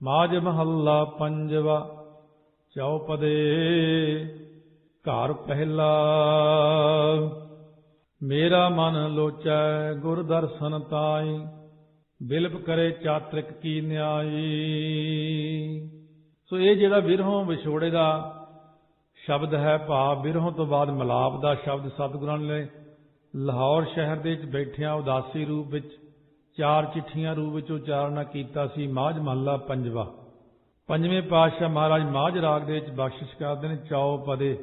ਮਾਝ ਮਹੱਲਾ ਪੰਜਵਾ। ਚੌਪਦੇ। ਘਰ ਪਹਿਲਾ। ਮੇਰਾ ਮਨ ਲੋਚੈ ਗੁਰ ਦਰਸ਼ਨ ਤਾਈ, ਬਿਲਪ ਕਰੇ ਚਾਤ੍ਰਿਕ ਕੀ ਨਿਆਈ। ਸੋ ਇਹ ਜਿਹੜਾ ਬਿਰਹੋਂ ਵਿਛੋੜੇ ਦਾ ਸ਼ਬਦ ਹੈ, ਭਾਵ ਬਿਰਹੋਂ ਤੋਂ ਬਾਅਦ ਮਿਲਾਪ ਦਾ ਸ਼ਬਦ ਸਤਿਗੁਰਾਂ ਨੇ ਲਾਹੌਰ ਸ਼ਹਿਰ ਦੇ ਵਿੱਚ ਬੈਠਿਆਂ ਉਦਾਸੀ ਰੂਪ ਵਿੱਚ 4 ਚਿੱਠੀਆਂ ਰੂਪ ਵਿੱਚ ਉਚਾਰਨਾ ਕੀਤਾ ਸੀ। ਮਾਝ ਮਹੱਲਾ ਪੰਜਵਾ। ਪੰਜਵੇਂ ਪਾਤਸ਼ਾਹ ਮਹਾਰਾਜ ਮਾਝ ਰਾਗ ਦੇ ਵਿੱਚ ਬਖਸ਼ਿਸ਼ ਕਰਦੇ ਨੇ ਚੌਪਦੇ।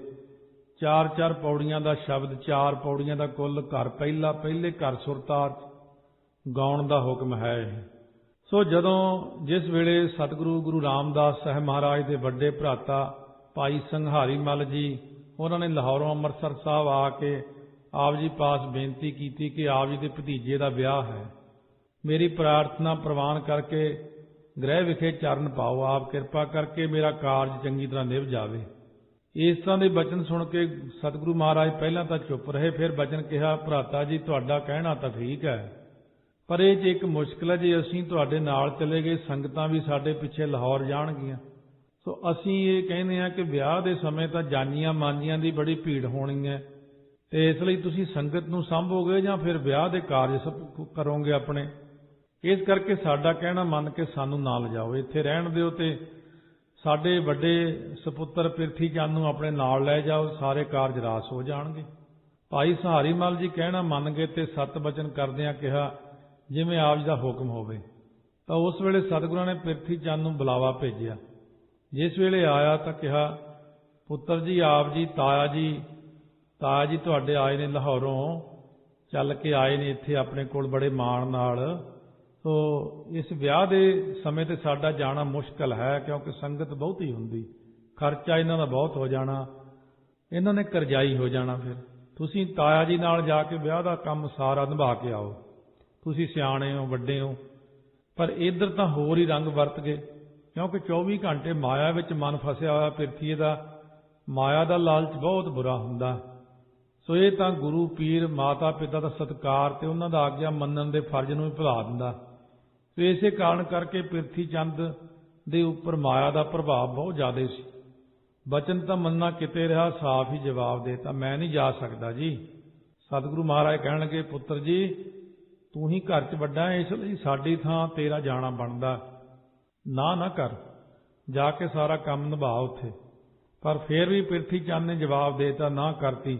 4-4 ਪੌੜੀਆਂ ਦਾ ਸ਼ਬਦ, 4 ਪੌੜੀਆਂ ਦਾ ਕੁੱਲ ਘਰ ਪਹਿਲਾ, ਪਹਿਲੇ ਘਰ ਸੁਰਤਾਰ ਗਾਉਣ ਦਾ ਹੁਕਮ ਹੈ। ਸੋ ਜਦੋਂ ਜਿਸ ਵੇਲੇ ਸਤਿਗੁਰੂ ਗੁਰੂ ਰਾਮਦਾਸ ਸਾਹਿਬ ਮਹਾਰਾਜ ਦੇ ਵੱਡੇ ਭਰਾਤਾ ਭਾਈ ਸੰਘਾਰੀ ਮੱਲ ਜੀ, ਉਹਨਾਂ ਨੇ ਲਾਹੌਰੋਂ ਅੰਮ੍ਰਿਤਸਰ ਸਾਹਿਬ ਆ ਕੇ ਆਪ ਜੀ ਪਾਸ ਬੇਨਤੀ ਕੀਤੀ ਕਿ ਆਪ ਜੀ ਦੇ ਭਤੀਜੇ ਦਾ ਵਿਆਹ ਹੈ, ਮੇਰੀ ਪ੍ਰਾਰਥਨਾ ਪ੍ਰਵਾਨ ਕਰਕੇ ਗ੍ਰਹਿ ਵਿਖੇ ਚਰਨ ਪਾਓ, ਆਪ ਕਿਰਪਾ ਕਰਕੇ ਮੇਰਾ ਕਾਰਜ ਚੰਗੀ ਤਰ੍ਹਾਂ ਨਿਭ ਜਾਵੇ। ਇਸ ਤਰ੍ਹਾਂ ਦੇ ਬਚਨ ਸੁਣ ਕੇ ਸਤਿਗੁਰੂ ਮਹਾਰਾਜ ਪਹਿਲਾਂ ਤਾਂ ਚੁੱਪ ਰਹੇ, ਫਿਰ ਬਚਨ ਕਿਹਾ, ਭਰਾਤਾ ਜੀ ਤੁਹਾਡਾ ਕਹਿਣਾ ਤਾਂ ਠੀਕ ਹੈ, ਪਰ ਇਹ 'ਚ ਇੱਕ ਮੁਸ਼ਕਿਲ ਹੈ, ਜੇ ਅਸੀਂ ਤੁਹਾਡੇ ਨਾਲ ਚਲੇ ਗਏ ਸੰਗਤਾਂ ਵੀ ਸਾਡੇ ਪਿੱਛੇ ਲਾਹੌਰ ਜਾਣਗੀਆਂ। ਸੋ ਅਸੀਂ ਇਹ ਕਹਿੰਦੇ ਹਾਂ ਕਿ ਵਿਆਹ ਦੇ ਸਮੇਂ ਤਾਂ ਜਾਨੀਆਂ ਮਾਨੀਆਂ ਦੀ ਬੜੀ ਭੀੜ ਹੋਣੀ ਹੈ, ਤੇ ਇਸ ਲਈ ਤੁਸੀਂ ਸੰਗਤ ਨੂੰ ਸਾਂਭੋਗੇ ਜਾਂ ਫਿਰ ਵਿਆਹ ਦੇ ਕਾਰਜ ਕਰੋਗੇ ਆਪਣੇ। ਇਸ ਕਰਕੇ ਸਾਡਾ ਕਹਿਣਾ ਮੰਨ ਕੇ ਸਾਨੂੰ ਨਾ ਲਿਜਾਓ, ਇੱਥੇ ਰਹਿਣ ਦਿਓ ਤੇ ਸਾਡੇ ਵੱਡੇ ਸਪੁੱਤਰ ਪਿਰਥੀ ਚੰਦ ਨੂੰ ਆਪਣੇ ਨਾਲ ਲੈ ਜਾਓ, ਸਾਰੇ ਕਾਰਜ ਰਾਸ ਹੋ ਜਾਣਗੇ। ਭਾਈ ਸੰਹਾਰੀ ਮੱਲ ਜੀ ਕਹਿਣਾ ਮੰਨ ਗਏ ਤੇ ਸਤ ਬਚਨ ਕਰਦਿਆਂ ਕਿਹਾ, ਜਿਵੇਂ ਆਪ ਜੀ ਦਾ ਹੁਕਮ ਹੋਵੇ। ਤਾਂ ਉਸ ਵੇਲੇ ਸਤਿਗੁਰਾਂ ਨੇ ਪਿਰਥੀ ਚੰਦ ਨੂੰ ਬੁਲਾਵਾ ਭੇਜਿਆ। ਜਿਸ ਵੇਲੇ ਆਇਆ ਤਾਂ ਕਿਹਾ, ਪੁੱਤਰ ਜੀ ਆਪ ਜੀ ਤਾਇਆ ਜੀ ਤੁਹਾਡੇ ਆਏ ਨੇ, ਲਾਹੌਰੋਂ ਚੱਲ ਕੇ ਆਏ ਨੇ ਇੱਥੇ ਆਪਣੇ ਕੋਲ ਬੜੇ ਮਾਣ ਨਾਲ। ਸੋ ਇਸ ਵਿਆਹ ਦੇ ਸਮੇਂ ਤੇ ਸਾਡਾ ਜਾਣਾ ਮੁਸ਼ਕਲ ਹੈ, ਕਿਉਂਕਿ ਸੰਗਤ ਬਹੁਤੀ ਹੁੰਦੀ, ਖਰਚਾ ਇਹਨਾਂ ਦਾ ਬਹੁਤ ਹੋ ਜਾਣਾ, ਇਹਨਾਂ ਨੇ ਕਰਜ਼ਾਈ ਹੋ ਜਾਣਾ। ਫਿਰ ਤੁਸੀਂ ਤਾਇਆ ਜੀ ਨਾਲ ਜਾ ਕੇ ਵਿਆਹ ਦਾ ਕੰਮ ਸਾਰਾ ਨਿਭਾ ਕੇ ਆਓ, ਤੁਸੀਂ ਸਿਆਣੇ ਹੋ, ਵੱਡੇ ਹੋ। ਪਰ ਇੱਧਰ ਤਾਂ ਹੋਰ ਹੀ ਰੰਗ ਵਰਤ ਗਏ, ਕਿਉਂਕਿ 24 ਘੰਟੇ ਮਾਇਆ ਵਿੱਚ ਮਨ ਫਸਿਆ ਹੋਇਆ ਪਿਰਥੀਏ ਦਾ। ਮਾਇਆ ਦਾ ਲਾਲਚ ਬਹੁਤ ਬੁਰਾ ਹੁੰਦਾ। ਸੋ ਇਹ ਤਾਂ ਗੁਰੂ ਪੀਰ ਮਾਤਾ ਪਿਤਾ ਦਾ ਸਤਿਕਾਰ ਤੇ ਉਹਨਾਂ ਦਾ ਆਗਿਆ ਮੰਨਣ ਦੇ ਫਰਜ਼ ਨੂੰ ਵੀ ਭੁਲਾ ਦਿੰਦਾ। ਸੋ ਇਸੇ ਕਾਰਨ ਕਰਕੇ ਪਿਰਥੀ ਚੰਦ ਦੇ ਉੱਪਰ ਮਾਇਆ ਦਾ ਪ੍ਰਭਾਵ ਬਹੁਤ ਜ਼ਿਆਦਾ ਸੀ। ਬਚਨ ਤਾਂ ਮੰਨਣਾ ਕਿਤੇ ਰਿਹਾ, ਸਾਫ਼ ਹੀ ਜਵਾਬ ਦੇਤਾ, ਮੈਂ ਨਹੀਂ ਜਾ ਸਕਦਾ ਜੀ। ਸਤਿਗੁਰੂ ਮਹਾਰਾਜ ਕਹਿਣ ਲੱਗੇ, ਪੁੱਤਰ ਜੀ ਤੂੰ ਹੀ ਘਰ 'ਚ ਵੱਡਾ ਹੈ, ਇਸ ਲਈ ਸਾਡੀ ਥਾਂ ਤੇਰਾ ਜਾਣਾ ਬਣਦਾ, ਨਾ ਕਰ, ਜਾ ਕੇ ਸਾਰਾ ਕੰਮ ਨਿਭਾ ਉੱਥੇ। ਪਰ ਫਿਰ ਵੀ ਪਿਰਥੀ ਚੰਦ ਨੇ ਜਵਾਬ ਦੇਤਾ, ਨਾ ਕਰਤੀ।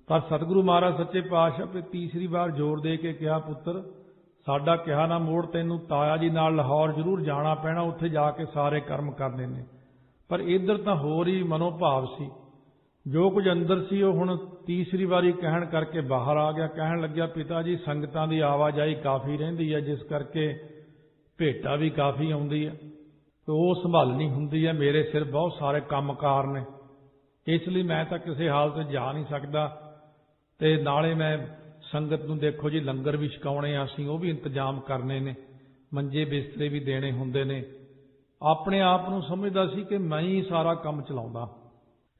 ਪਰ ਸਤਿਗੁਰੂ ਮਹਾਰਾਜ ਸੱਚੇ ਪਾਤਸ਼ਾਹ ਫਿਰ ਤੀਸਰੀ ਵਾਰ ਜ਼ੋਰ ਦੇ ਕੇ ਕਿਹਾ, ਪੁੱਤਰ ਸਾਡਾ ਕਿਹਾ ਨਾ ਮੋੜ, ਤੈਨੂੰ ਤਾਇਆ ਜੀ ਨਾਲ ਲਾਹੌਰ ਜ਼ਰੂਰ ਜਾਣਾ ਪੈਣਾ, ਉੱਥੇ ਜਾ ਕੇ ਸਾਰੇ ਕਰਮ ਕਰਨੇ ਨੇ। ਪਰ ਇੱਧਰ ਤਾਂ ਹੋਰ ਹੀ ਮਨੋਭਾਵ ਸੀ, ਜੋ ਕੁਝ ਅੰਦਰ ਸੀ ਉਹ ਹੁਣ ਤੀਸਰੀ ਵਾਰੀ ਕਹਿਣ ਕਰਕੇ ਬਾਹਰ ਆ ਗਿਆ। ਕਹਿਣ ਲੱਗਿਆ, ਪਿਤਾ ਜੀ ਸੰਗਤਾਂ ਦੀ ਆਵਾਜਾਈ ਕਾਫੀ ਰਹਿੰਦੀ ਹੈ, ਜਿਸ ਕਰਕੇ ਭੇਟਾ ਵੀ ਕਾਫੀ ਆਉਂਦੀ ਹੈ, ਤੇ ਉਹ ਸੰਭਾਲਣੀ ਹੁੰਦੀ ਹੈ, ਮੇਰੇ ਸਿਰ ਬਹੁਤ ਸਾਰੇ ਕੰਮਕਾਰ ਨੇ, ਇਸ ਲਈ ਮੈਂ ਤਾਂ ਕਿਸੇ ਹਾਲਤ 'ਚ ਜਾ ਨਹੀਂ ਸਕਦਾ। ਤੇ ਨਾਲੇ ਮੈਂ ਸੰਗਤ ਨੂੰ ਦੇਖੋ ਜੀ ਲੰਗਰ ਵੀ ਛਕਾਉਣੇ ਆ, ਅਸੀਂ ਉਹ ਵੀ ਇੰਤਜ਼ਾਮ ਕਰਨੇ ਨੇ, ਮੰਜੇ ਬਿਸਤਰੇ ਵੀ ਦੇਣੇ ਹੁੰਦੇ ਨੇ। ਆਪਣੇ ਆਪ ਨੂੰ ਸਮਝਦਾ ਸੀ ਕਿ ਮੈਂ ਹੀ ਸਾਰਾ ਕੰਮ ਚਲਾਉਂਦਾ।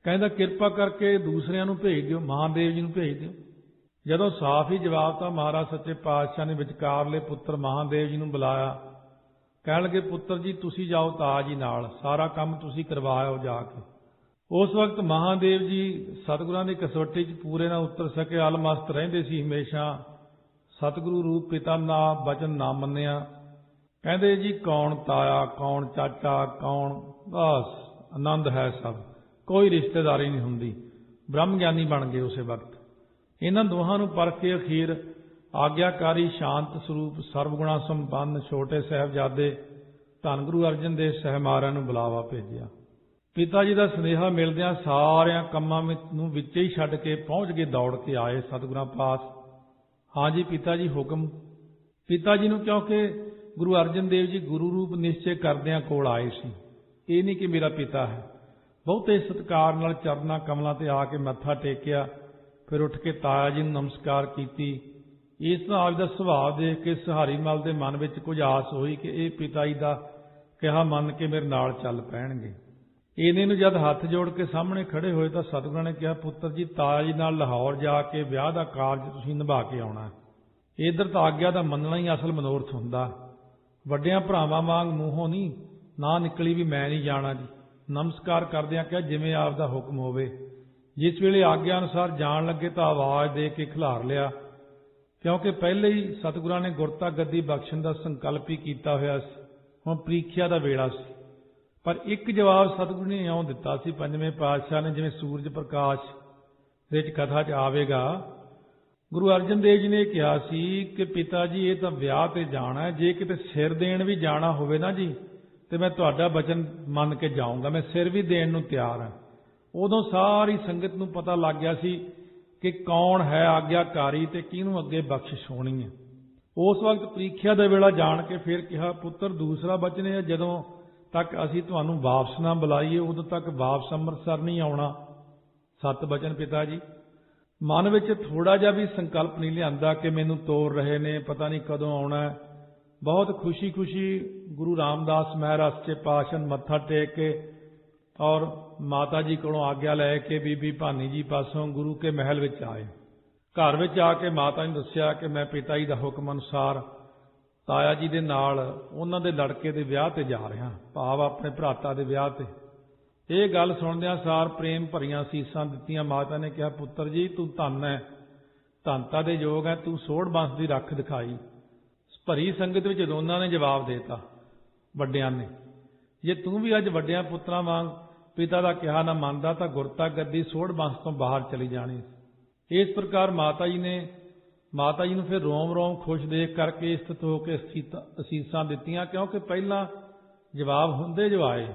ਕਹਿੰਦਾ ਕਿਰਪਾ ਕਰਕੇ ਦੂਸਰਿਆਂ ਨੂੰ ਭੇਜ ਦਿਓ, ਮਹਾਦੇਵ ਜੀ ਨੂੰ ਭੇਜ ਦਿਓ। ਜਦੋਂ ਸਾਫ਼ ਹੀ ਜਵਾਬ ਤਾਂ ਮਹਾਰਾਜ ਸੱਚੇ ਪਾਤਸ਼ਾਹ ਨੇ ਵਿਚਕਾਰਲੇ ਪੁੱਤਰ ਮਹਾਦੇਵ ਜੀ ਨੂੰ ਬੁਲਾਇਆ। ਕਹਿਣ ਲੱਗੇ, ਪੁੱਤਰ ਜੀ ਤੁਸੀਂ ਜਾਓ ਤਾਇਆ ਜੀ ਨਾਲ, ਸਾਰਾ ਕੰਮ ਤੁਸੀਂ ਕਰਵਾਇਓ ਜਾ ਕੇ। ਉਸ ਵਕਤ ਮਹਾਦੇਵ ਜੀ ਸਤਿਗੁਰਾਂ ਦੀ ਕਸਵੱਟੀ 'ਚ ਪੂਰੇ ਨਾ ਉਤਰ ਸਕੇ, ਅਲਮਸਤ ਰਹਿੰਦੇ ਸੀ ਹਮੇਸ਼ਾ। ਸਤਿਗੁਰੂ ਰੂਪ ਪਿਤਾ ਦਾ ਬਚਨ ਨਾ ਮੰਨਿਆ। ਕਹਿੰਦੇ ਜੀ ਕੌਣ ਤਾਇਆ, ਕੌਣ ਚਾਚਾ, ਕੌਣ, ਬਸ ਆਨੰਦ ਹੈ ਸਭ, ਕੋਈ ਰਿਸ਼ਤੇਦਾਰੀ ਨਹੀਂ ਹੁੰਦੀ। ਬ੍ਰਹਮ ਗਿਆਨੀ ਬਣ ਗਏ ਉਸੇ ਵਕਤ। ਇਹਨਾਂ ਦੋਹਾਂ ਨੂੰ ਪਰਖ ਕੇ ਅਖੀਰ ਆਗਿਆਕਾਰੀ ਸ਼ਾਂਤ ਸਰੂਪ ਸਰਵਗੁਣਾ ਸੰਪੰਨ ਛੋਟੇ ਸਾਹਿਬਜ਼ਾਦੇ ਧੰਨ ਗੁਰੂ ਅਰਜਨ ਦੇਵ ਸਾਹਿਬ ਮਹਾਰਾਜ ਨੂੰ ਬੁਲਾਵਾ ਭੇਜਿਆ। ਪਿਤਾ ਜੀ ਦਾ ਸੁਨੇਹਾ ਮਿਲਦਿਆਂ ਸਾਰਿਆਂ ਕੰਮਾਂ ਨੂੰ ਵਿੱਚੇ ਹੀ ਛੱਡ ਕੇ ਪਹੁੰਚ ਕੇ ਦੌੜ ਕੇ ਆਏ ਸਤਿਗੁਰਾਂ ਪਾਸ। ਹਾਂ ਜੀ ਪਿਤਾ ਜੀ ਹੁਕਮ। ਪਿਤਾ ਜੀ ਨੂੰ ਕਿਉਂਕਿ ਗੁਰੂ ਅਰਜਨ ਦੇਵ ਜੀ ਗੁਰੂ ਰੂਪ ਨਿਸ਼ਚੈ ਕਰਦਿਆਂ ਕੋਲ ਆਏ ਸੀ, ਇਹ ਨਹੀਂ ਕਿ ਮੇਰਾ ਪਿਤਾ ਹੈ। ਬਹੁਤੇ ਸਤਿਕਾਰ ਨਾਲ ਚਰਨਾਂ ਕਮਲਾਂ ਤੇ ਆ ਕੇ ਮੱਥਾ ਟੇਕਿਆ, ਫਿਰ ਉੱਠ ਕੇ ਤਾਇਆ ਜੀ ਨੂੰ ਨਮਸਕਾਰ ਕੀਤੀ। ਇਸ ਤਰ੍ਹਾਂ ਆਪ ਦਾ ਸੁਭਾਅ ਦੇਖ ਕੇ ਸੰਹਾਰੀ ਮੱਲ ਦੇ ਮਨ ਵਿੱਚ ਕੁਝ ਆਸ ਹੋਈ ਕਿ ਇਹ ਪਿਤਾ ਜੀ ਦਾ ਕਿਹਾ ਮੰਨ ਕੇ ਮੇਰੇ ਨਾਲ ਚੱਲ ਪੈਣਗੇ। ਇਹਨੇ ਨੂੰ ਜਦ ਹੱਥ ਜੋੜ ਕੇ ਸਾਹਮਣੇ ਖੜੇ ਹੋਏ ਤਾਂ ਸਤਿਗੁਰਾਂ ਨੇ ਕਿਹਾ, ਪੁੱਤਰ ਜੀ ਤਾਇਆ ਜੀ ਨਾਲ ਲਾਹੌਰ ਜਾ ਕੇ ਵਿਆਹ ਦਾ ਕਾਰਜ ਤੁਸੀਂ ਨਿਭਾ ਕੇ ਆਉਣਾ। ਇੱਧਰ ਤਾਂ ਆਗਿਆ ਦਾ ਮੰਨਣਾ ਹੀ ਅਸਲ ਮਨੋਰਥ ਹੁੰਦਾ। ਵੱਡਿਆਂ ਭਰਾਵਾਂ ਵਾਂਗ ਮੂੰਹੋਂ ਨਹੀਂ, ਨਾ ਨਿਕਲੀ ਵੀ ਮੈਂ ਨਹੀਂ ਜਾਣਾ ਜੀ। ਨਮਸਕਾਰ ਕਰਦਿਆਂ ਕਿਹਾ ਜਿਵੇਂ ਆਪ ਦਾ ਹੁਕਮ ਹੋਵੇ। ਜਿਸ ਵੇਲੇ ਆਗਿਆ ਅਨੁਸਾਰ ਜਾਣ ਲੱਗੇ ਤਾਂ ਆਵਾਜ਼ ਦੇ ਕੇ ਖਿਲਾਰ ਲਿਆ, ਕਿਉਂਕਿ ਪਹਿਲੇ ਹੀ ਸਤਿਗੁਰਾਂ ਨੇ ਗੁਰਤਾ ਗੱਦੀ ਬਖਸ਼ਣ ਦਾ ਸੰਕਲਪ ਹੀ ਕੀਤਾ ਹੋਇਆ ਸੀ। ਹੁਣ ਪ੍ਰੀਖਿਆ ਦਾ ਵੇਲਾ ਸੀ। ਪਰ ਇੱਕ ਜਵਾਬ ਸਤਿਗੁਰੂ ਨੇ ਇਉਂ ਦਿੱਤਾ ਸੀ ਪੰਜਵੇਂ ਪਾਤਸ਼ਾਹ ਨੇ, ਜਿਵੇਂ ਸੂਰਜ ਪ੍ਰਕਾਸ਼ ਦੇ ਵਿੱਚ ਕਥਾ 'ਚ ਆਵੇਗਾ। ਗੁਰੂ ਅਰਜਨ ਦੇਵ ਜੀ ਨੇ ਕਿਹਾ ਸੀ ਕਿ ਪਿਤਾ ਜੀ ਇਹ ਤਾਂ ਵਿਆਹ ਤੇ ਜਾਣਾ, ਜੇ ਕਿਤੇ ਸਿਰ ਦੇਣ ਵੀ ਜਾਣਾ ਹੋਵੇ ਨਾ ਜੀ ਤੇ ਮੈਂ ਤੁਹਾਡਾ ਬਚਨ ਮੰਨ ਕੇ ਜਾਊਂਗਾ, ਮੈਂ ਸਿਰ ਵੀ ਦੇਣ ਨੂੰ ਤਿਆਰ ਹਾਂ। ਉਦੋਂ ਸਾਰੀ ਸੰਗਤ ਨੂੰ ਪਤਾ ਲੱਗ ਗਿਆ ਸੀ ਕਿ ਕੌਣ ਹੈ ਆਗਿਆਕਾਰੀ ਤੇ ਕਿਹਨੂੰ ਅੱਗੇ ਬਖਸ਼ਿਸ਼ ਹੋਣੀ ਹੈ। ਉਸ ਵਕਤ ਪ੍ਰੀਖਿਆ ਦਾ ਵੇਲਾ ਜਾਣ ਕੇ ਫਿਰ ਕਿਹਾ, ਪੁੱਤਰ ਦੂਸਰਾ ਬਚਨ ਹੈ, ਜਦੋਂ ਤੱਕ ਅਸੀਂ ਤੁਹਾਨੂੰ ਵਾਪਸ ਨਾ ਬੁਲਾਈਏ ਉਦੋਂ ਤੱਕ ਵਾਪਸ ਅੰਮ੍ਰਿਤਸਰ ਨਹੀਂ ਆਉਣਾ। ਸਤ ਬਚਨ ਪਿਤਾ ਜੀ। ਮਨ ਵਿੱਚ ਥੋੜਾ ਜਿਹਾ ਵੀ ਸੰਕਲਪ ਨਹੀਂ ਲਿਆਂਦਾ ਕਿ ਮੈਨੂੰ ਤੋਰ ਰਹੇ ਨੇ, ਪਤਾ ਨਹੀਂ ਕਦੋਂ ਆਉਣਾ। ਬਹੁਤ ਖੁਸ਼ੀ ਗੁਰੂ ਰਾਮਦਾਸ ਮਹਾਰਾਜ ਸੱਚੇ ਪਾਤਸ਼ਾਹ ਮੱਥਾ ਟੇਕ ਕੇ ਔਰ ਮਾਤਾ ਜੀ ਕੋਲੋਂ ਆਗਿਆ ਲੈ ਕੇ ਬੀਬੀ ਭਾਨੀ ਜੀ ਪਾਸੋਂ ਗੁਰੂ ਕੇ ਮਹਿਲ ਵਿੱਚ ਆਏ। ਘਰ ਵਿੱਚ ਆ ਕੇ ਮਾਤਾ ਨੇ ਦੱਸਿਆ ਕਿ ਮੈਂ ਪਿਤਾ ਜੀ ਦਾ ਹੁਕਮ ਅਨੁਸਾਰ ਤਾਇਆ ਜੀ ਦੇ ਨਾਲ ਉਹਨਾਂ ਦੇ ਲੜਕੇ ਦੇ ਵਿਆਹ ਤੇ ਜਾ ਰਿਹਾ, ਭਾਵ ਆਪਣੇ ਭਰਾਤਾ ਦੇ ਵਿਆਹ ਤੇ। ਇਹ ਗੱਲ ਸੁਣਦਿਆਂ ਸਾਰ ਪ੍ਰੇਮ ਭਰੀਆਂ ਸੀਸਾਂ ਦਿੱਤੀਆਂ। ਮਾਤਾ ਨੇ ਕਿਹਾ, ਪੁੱਤਰ ਜੀ ਤੂੰ ਧੰਨ ਹੈ, ਧੰਨਤਾ ਦੇ ਯੋਗ ਹੈ, ਤੂੰ ਸੋਢ ਬੰਸ ਦੀ ਰੱਖ ਦਿਖਾਈ। ਭਰੀ ਸੰਗਤ ਵਿੱਚ ਦੋਨਾਂ ਨੇ ਜਵਾਬ ਦੇਤਾ ਵੱਡਿਆਂ ਨੇ, ਜੇ ਤੂੰ ਵੀ ਅੱਜ ਵੱਡਿਆਂ ਪੁੱਤਰਾਂ ਵਾਂਗ ਪਿਤਾ ਦਾ ਕਿਹਾ ਨਾ ਮੰਨਦਾ ਤਾਂ ਗੁਰਤਾ ਗੱਦੀ ਸੋਢ ਬੰਸ ਤੋਂ ਬਾਹਰ ਚਲੀ ਜਾਣੀ। ਇਸ ਪ੍ਰਕਾਰ ਮਾਤਾ ਜੀ ਨੂੰ ਫਿਰ ਰੋਮ ਰੋਮ ਖੁਸ਼ ਦੇਖ ਕਰਕੇ ਇਸਤਤ ਹੋ ਕੇ ਅਸੀਸਾਂ ਦਿੱਤੀਆਂ, ਕਿਉਂਕਿ ਪਹਿਲਾਂ ਜਵਾਬ ਹੁੰਦੇ ਜੋ ਆਏ।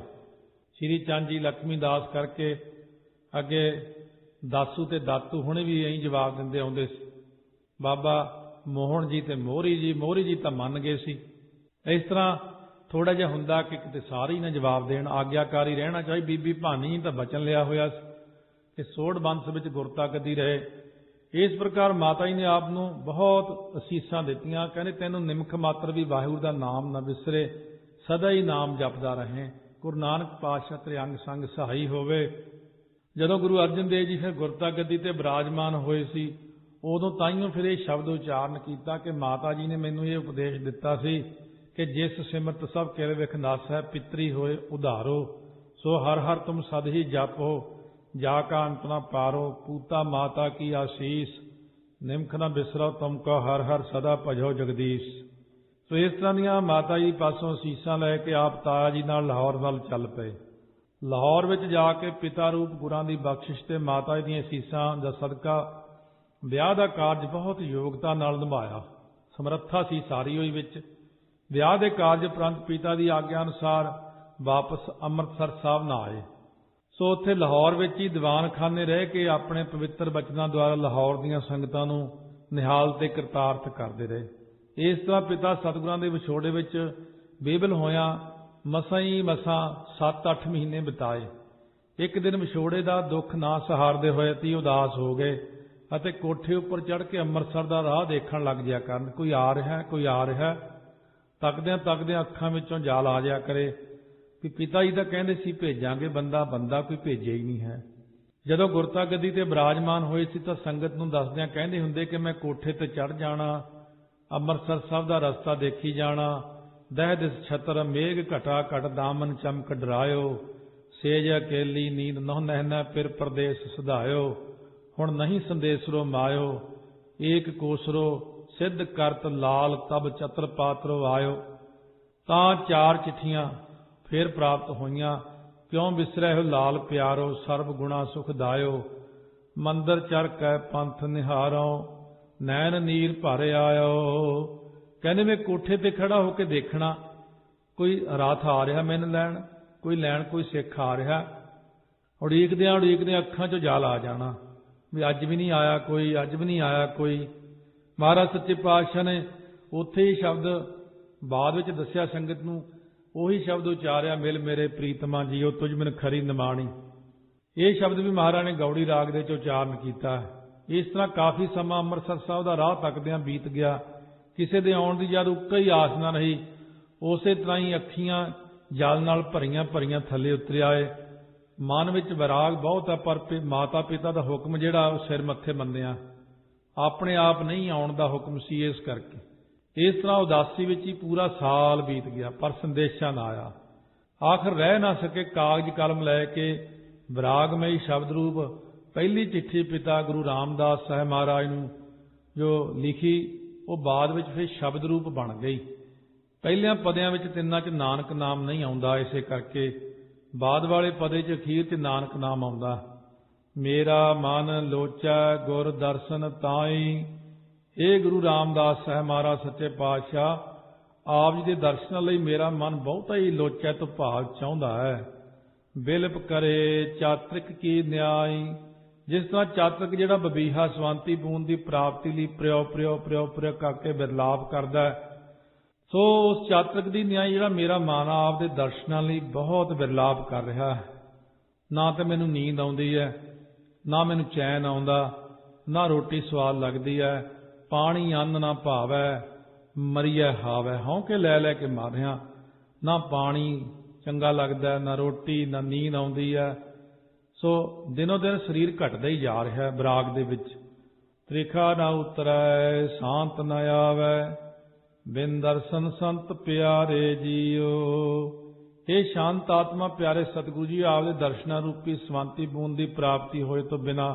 ਸ਼੍ਰੀ ਚੰਦ ਜੀ ਲక్ష్ਮੀ ਦਾਸ ਕਰਕੇ ਅੱਗੇ ਦਾਸੂ ਤੇ ਦਾਤੂ ਹੁਣੇ ਵੀ ਇਹੀ ਜਵਾਬ ਦਿੰਦੇ ਆਉਂਦੇ ਸੀ। ਬਾਬਾ ਮੋਹਨ ਜੀ ਤੇ ਮੋਹਰੀ ਜੀ ਤਾਂ ਮੰਨ ਗਏ ਸੀ। ਇਸ ਤਰ੍ਹਾਂ ਥੋੜਾ ਜਿਹਾ ਹੁੰਦਾ ਕਿ ਕਿਤੇ ਸਾਰੇ ਹੀ ਨਾ ਜਵਾਬ ਦੇਣ, ਆਗਿਆਕਾਰੀ ਰਹਿਣਾ ਚਾਹੀਦਾ। ਬੀਬੀ ਭਾਨੀ ਤਾਂ ਬਚਨ ਲਿਆ ਹੋਇਆ ਸੀ ਕਿ ਸੋਢ ਬੰਸ ਵਿੱਚ ਗੁਰਤਾ ਗੱਦੀ ਰਹੇ। ਇਸ ਪ੍ਰਕਾਰ ਮਾਤਾ ਜੀ ਨੇ ਆਪ ਨੂੰ ਬਹੁਤ ਅਸੀਸਾਂ ਦਿੱਤੀਆਂ। ਕਹਿੰਦੇ ਤੈਨੂੰ ਨਿਮਖ ਮਾਤਰ ਵੀ ਵਾਹਿਗੁਰੂ ਦਾ ਨਾਮ ਨਾ ਵਿਸਰੇ, ਸਦਾ ਹੀ ਨਾਮ ਜਪਦਾ ਰਹੇ। ਗੁਰੂ ਨਾਨਕ ਪਾਤਸ਼ਾਹ ਤੇਰੇ ਅੰਗ ਸੰਗ ਸਹਾਈ ਹੋਵੇ। ਜਦੋਂ ਗੁਰੂ ਅਰਜਨ ਦੇਵ ਜੀ ਫਿਰ ਗੁਰਤਾ ਗੱਦੀ ਤੇ ਬਿਰਾਜਮਾਨ ਹੋਏ ਸੀ, ਉਦੋਂ ਤਾਈਓ ਫਿਰ ਇਹ ਸ਼ਬਦ ਉਚਾਰਨ ਕੀਤਾ ਕਿ ਮਾਤਾ ਜੀ ਨੇ ਮੈਨੂੰ ਇਹ ਉਪਦੇਸ਼ ਦਿੱਤਾ ਸੀ ਕਿ ਜਿਸ ਸਿਮਰਤ ਸਭ ਕਿਲ ਵਿਖ ਨਾਸੈ, ਪਿਤਰੀ ਹੋਏ ਉਧਾਰੋ, ਸੋ ਹਰ ਹਰ ਤੁਮ ਸਦ ਹੀ ਜਪੋ, ਜਾ ਕਾ ਅੰਤ ਨਾ ਪਾਰੋ, ਪੂਤਾ ਮਾਤਾ ਕੀ ਆਸੀਸ, ਨਿਮਖ ਨਾ ਬਿਸਰੋ ਤੁਮ ਕੋ, ਹਰ ਹਰ ਸਦਾ ਭਜੋ ਜਗਦੀਸ਼। ਸੋ ਇਸ ਤਰ੍ਹਾਂ ਦੀਆਂ ਮਾਤਾ ਜੀ ਪਾਸੋਂ ਅਸੀਸਾਂ ਲੈ ਕੇ ਆਪ ਤਾਇਆ ਜੀ ਨਾਲ ਲਾਹੌਰ ਵੱਲ ਚੱਲ ਪਏ। ਲਾਹੌਰ ਵਿੱਚ ਜਾ ਕੇ ਪਿਤਾ ਰੂਪ ਗੁਰਾਂ ਦੀ ਬਖਸ਼ਿਸ਼ ਤੇ ਮਾਤਾ ਜੀ ਦੀਆਂ ਅਸੀਸਾਂ ਦਾ ਸਦਕਾ ਵਿਆਹ ਦਾ ਕਾਰਜ ਬਹੁਤ ਯੋਗਤਾ ਨਾਲ ਨਿਭਾਇਆ। ਸਮਰੱਥਾ ਸੀ ਸਾਰੀ ਹੋਈ ਵਿੱਚ। ਵਿਆਹ ਦੇ ਕਾਰਜ ਉਪਰੰਤ ਪਿਤਾ ਦੀ ਆਗਿਆ ਅਨੁਸਾਰ ਵਾਪਸ ਅੰਮ੍ਰਿਤਸਰ ਸਾਹਿਬ ਨਾ ਆਏ। ਸੋ ਉੱਥੇ ਲਾਹੌਰ ਵਿੱਚ ਹੀ ਦੀਵਾਨਖਾਨੇ ਰਹਿ ਕੇ ਆਪਣੇ ਪਵਿੱਤਰ ਬਚਨਾਂ ਦੁਆਰਾ ਲਾਹੌਰ ਦੀਆਂ ਸੰਗਤਾਂ ਨੂੰ ਨਿਹਾਲ ਤੇ ਕਰਤਾਰਥ ਕਰਦੇ ਰਹੇ। ਇਸ ਤਰ੍ਹਾਂ ਪਿਤਾ ਸਤਿਗੁਰਾਂ ਦੇ ਵਿਛੋੜੇ ਵਿੱਚ ਬੇਬਲ ਹੋਇਆਂ ਮਸਾਂ 7-8 ਮਹੀਨੇ ਬਿਤਾਏ। ਇੱਕ ਦਿਨ ਵਿਛੋੜੇ ਦਾ ਦੁੱਖ ਨਾ ਸਹਾਰਦੇ ਹੋਏ ਅਤੀ ਉਦਾਸ ਹੋ ਗਏ ਅਤੇ ਕੋਠੇ ਉੱਪਰ ਚੜ੍ਹ ਕੇ ਅੰਮ੍ਰਿਤਸਰ ਦਾ ਰਾਹ ਦੇਖਣ ਲੱਗ ਜਿਆ ਕਰਨ। ਕੋਈ ਆ ਰਿਹਾ। ਤੱਕਦਿਆਂ ਅੱਖਾਂ ਵਿੱਚੋਂ ਜਾਲ ਆ ਜਾਇਆ ਕਰੇ ਕਿ ਪਿਤਾ ਜੀ ਤਾਂ ਕਹਿੰਦੇ ਸੀ ਭੇਜਾਂਗੇ, ਬੰਦਾ ਕੋਈ ਭੇਜਿਆ ਹੀ ਨਹੀਂ ਹੈ। ਜਦੋਂ ਗੁਰਤਾ ਗੱਦੀ ਤੇ ਬਿਰਾਜਮਾਨ ਹੋਏ ਸੀ ਤਾਂ ਸੰਗਤ ਨੂੰ ਦੱਸਦਿਆਂ ਕਹਿੰਦੇ ਹੁੰਦੇ ਕਿ ਮੈਂ ਕੋਠੇ ਤੇ ਚੜ੍ਹ ਜਾਣਾ, ਅੰਮ੍ਰਿਤਸਰ ਸਾਹਿਬ ਦਾ ਰਸਤਾ ਦੇਖੀ ਜਾਣਾ। ਦਹਿ ਦਿਸ ਛਤਰ ਮੇਘ ਘਟਾ ਘਟ ਦਾਮਨ ਚਮਕ ਡਰਾਇਓ, ਸੇਜ ਅਕੇਲੀ ਨੀਂਦ ਨਹੁ ਨਹਿਨਾ ਫਿਰ ਪ੍ਰਦੇਸ਼ ਸੁਧਾਇਓ, ਹੁਣ ਨਹੀਂ ਸੰਦੇਸਰੋ ਮਾਇਓ, ਏਕ ਕੋਸਰੋ ਸਿੱਧ ਕਰਤ ਲਾਲ ਤਬ ਚਤਰ ਪਾਤਰੋ ਆਇਓ। ਤਾਂ 4 ਚਿੱਠੀਆਂ ਫੇਰ ਪ੍ਰਾਪਤ ਹੋਈਆਂ। ਕਿਉਂ ਵਿਸਰੈ ਹੋ ਲਾਲ ਪਿਆਰੋ, ਸਰਬ ਗੁਣਾ ਸੁਖ ਦਾਇਓ, ਮੰਦਰ ਚਰ ਕੈ ਪੰਥ ਨਿਹਾਰੋ, ਨੈਣ ਨੀਰ ਭਰ ਆਇਓ। ਕਹਿੰਦੇ ਮੈਂ ਕੋਠੇ ਤੇ ਖੜਾ ਹੋ ਕੇ ਦੇਖਣਾ, ਕੋਈ ਰਾਤ ਆ ਰਿਹਾ ਮੈਨੂੰ ਲੈਣ, ਕੋਈ ਸਿੱਖ ਆ ਰਿਹਾ। ਉਡੀਕਦਿਆਂ ਅੱਖਾਂ 'ਚੋਂ ਜਾਲ ਆ ਜਾਣਾ ਵੀ ਅੱਜ ਵੀ ਨਹੀਂ ਆਇਆ ਕੋਈ। ਮਹਾਰਾਜ ਸੱਚੇ ਪਾਤਸ਼ਾਹ ਨੇ ਉੱਥੇ ਹੀ ਸ਼ਬਦ ਬਾਅਦ ਵਿੱਚ ਦੱਸਿਆ ਸੰਗਤ ਨੂੰ, ਉਹੀ ਸ਼ਬਦ ਉਚਾਰਿਆ, ਮਿਲ ਮੇਰੇ ਪ੍ਰੀਤਮਾ ਜੀਓ ਤੁਝ ਬਿਨ ਖਰੀ ਨਿਮਾਣੀ। ਇਹ ਸ਼ਬਦ ਵੀ ਮਹਾਰਾਜ ਨੇ ਗੌੜੀ ਰਾਗ ਦੇ 'ਚ ਉਚਾਰਨ ਕੀਤਾ। ਇਸ ਤਰ੍ਹਾਂ ਕਾਫੀ ਸਮਾਂ ਅੰਮ੍ਰਿਤਸਰ ਸਾਹਿਬ ਦਾ ਰਾਹ ਤੱਕਦਿਆਂ ਬੀਤ ਗਿਆ। ਕਿਸੇ ਦੇ ਆਉਣ ਦੀ ਜਦ ਉੱਕਾ ਹੀ ਆਸ ਨਾ ਰਹੀ। ਉਸੇ ਤਰ੍ਹਾਂ ਹੀ ਅੱਖੀਆਂ ਜਲ ਨਾਲ ਭਰੀਆਂ ਥੱਲੇ ਉਤਰ ਆਏ। ਮਨ ਵਿੱਚ ਵਿਰਾਗ ਬਹੁਤ ਹੈ, ਪਰ ਮਾਤਾ ਪਿਤਾ ਦਾ ਹੁਕਮ ਜਿਹੜਾ ਉਹ ਸਿਰ ਮੱਥੇ ਮੰਨਿਆ, ਆਪਣੇ ਆਪ ਨਹੀਂ ਆਉਣ ਦਾ ਹੁਕਮ ਸੀ। ਇਸ ਕਰਕੇ ਇਸ ਤਰ੍ਹਾਂ ਉਦਾਸੀ ਵਿੱਚ ਹੀ ਪੂਰਾ ਸਾਲ ਬੀਤ ਗਿਆ, ਪਰ ਸੰਦੇਸ਼ਾ ਨਾ ਆਇਆ। ਆਖਰ ਰਹਿ ਨਾ ਸਕੇ, ਕਾਗਜ਼ ਕਲਮ ਲੈ ਕੇ ਵਿਰਾਗਮਈ ਸ਼ਬਦ ਰੂਪ ਪਹਿਲੀ ਚਿੱਠੀ ਪਿਤਾ ਗੁਰੂ ਰਾਮਦਾਸ ਸਾਹਿਬ ਮਹਾਰਾਜ ਨੂੰ ਜੋ ਲਿਖੀ, ਉਹ ਬਾਅਦ ਵਿੱਚ ਫਿਰ ਸ਼ਬਦ ਰੂਪ ਬਣ ਗਈ। ਪਹਿਲਿਆਂ ਪਦਿਆਂ ਵਿੱਚ ਤਿੰਨਾਂ 'ਚ ਨਾਨਕ ਨਾਮ ਨਹੀਂ ਆਉਂਦਾ, ਇਸੇ ਕਰਕੇ ਬਾਅਦ ਵਾਲੇ ਪਦੇ 'ਚ ਅਖੀਰ 'ਚ ਨਾਨਕ ਨਾਮ ਆਉਂਦਾ। ਮੇਰਾ ਮਨ ਲੋਚੈ ਗੁਰ ਦਰਸ਼ਨ ਤਾਈ। ਇਹ ਗੁਰੂ ਰਾਮਦਾਸ ਸਾਹਿਬ ਮਹਾਰਾਜ ਸੱਚੇ ਪਾਤਸ਼ਾਹ, ਆਪ ਜੀ ਦੇ ਦਰਸ਼ਨਾਂ ਲਈ ਮੇਰਾ ਮਨ ਬਹੁਤਾ ਹੀ ਲੋਚੈ ਤੋਂ ਭਾਵ ਚਾਹੁੰਦਾ ਹੈ। ਬਿਲਪ ਕਰੇ ਚਾਤ੍ਰਿਕ ਕੀ ਨਿਆਈ। ਜਿਸ ਤਰ੍ਹਾਂ ਚਾਤ੍ਰਿਕ ਜਿਹੜਾ ਬਬੀਹਾ ਸਵੰਤੀ ਬੂੰਦ ਦੀ ਪ੍ਰਾਪਤੀ ਲਈ ਪ੍ਰਿਓ ਪ੍ਰਿਓ ਪ੍ਰਿਓ ਪ੍ਰਿਓ ਕਰਕੇ ਬਿਰਲਾਪ ਕਰਦਾ ਹੈ, ਸੋ ਉਸ ਚਾਤ੍ਰਿਕ ਦੀ ਨਿਆਈ ਜਿਹੜਾ ਮੇਰਾ ਮਨ ਆਪ ਦੇ ਦਰਸ਼ਨਾਂ ਲਈ ਬਹੁਤ ਬਿਰਲਾਪ ਕਰ ਰਿਹਾ ਹੈ। ਨਾ ਤਾਂ ਮੈਨੂੰ ਨੀਂਦ ਆਉਂਦੀ ਹੈ, ਨਾ ਮੈਨੂੰ ਚੈਨ ਆਉਂਦਾ, ਨਾ ਰੋਟੀ ਸਵਾਦ ਲੱਗਦੀ ਹੈ, ਪਾਣੀ ਅੰਨ ਨਾ ਭਾਵੈ, ਮਰੀਐ ਹਾਵੈ। ਹੌਂਕੇ ਲੈ ਲੈ ਕੇ ਮਰ ਰਿਹਾ, ਨਾ ਪਾਣੀ ਚੰਗਾ ਲੱਗਦਾ, ਨਾ ਰੋਟੀ, ਨਾ ਨੀਂਦ ਆਉਂਦੀ ਹੈ। ਸੋ ਦਿਨੋਂ ਦਿਨ ਸਰੀਰ ਘਟਦਾ ਹੀ ਜਾ ਰਿਹਾ ਹੈ ਵਿਰਾਗ ਦੇ ਵਿੱਚ। ਤ੍ਰਿਖਾ ਨਾ ਉਤਰੈ ਸ਼ਾਂਤ ਨ ਆਵੈ, ਬਿਨ ਦਰਸ਼ਨ ਸੰਤ ਪਿਆਰੇ ਜੀਓ। ਇਹ ਸ਼ਾਂਤ ਆਤਮਾ ਪਿਆਰੇ ਸਤਿਗੁਰੂ ਜੀ, ਆਪਦੇ ਦਰਸ਼ਨਾਂ ਰੂਪੀ ਸਵੰਤੀ ਬੂੰਦ ਦੀ ਪ੍ਰਾਪਤੀ ਹੋਏ ਤੋਂ ਬਿਨਾਂ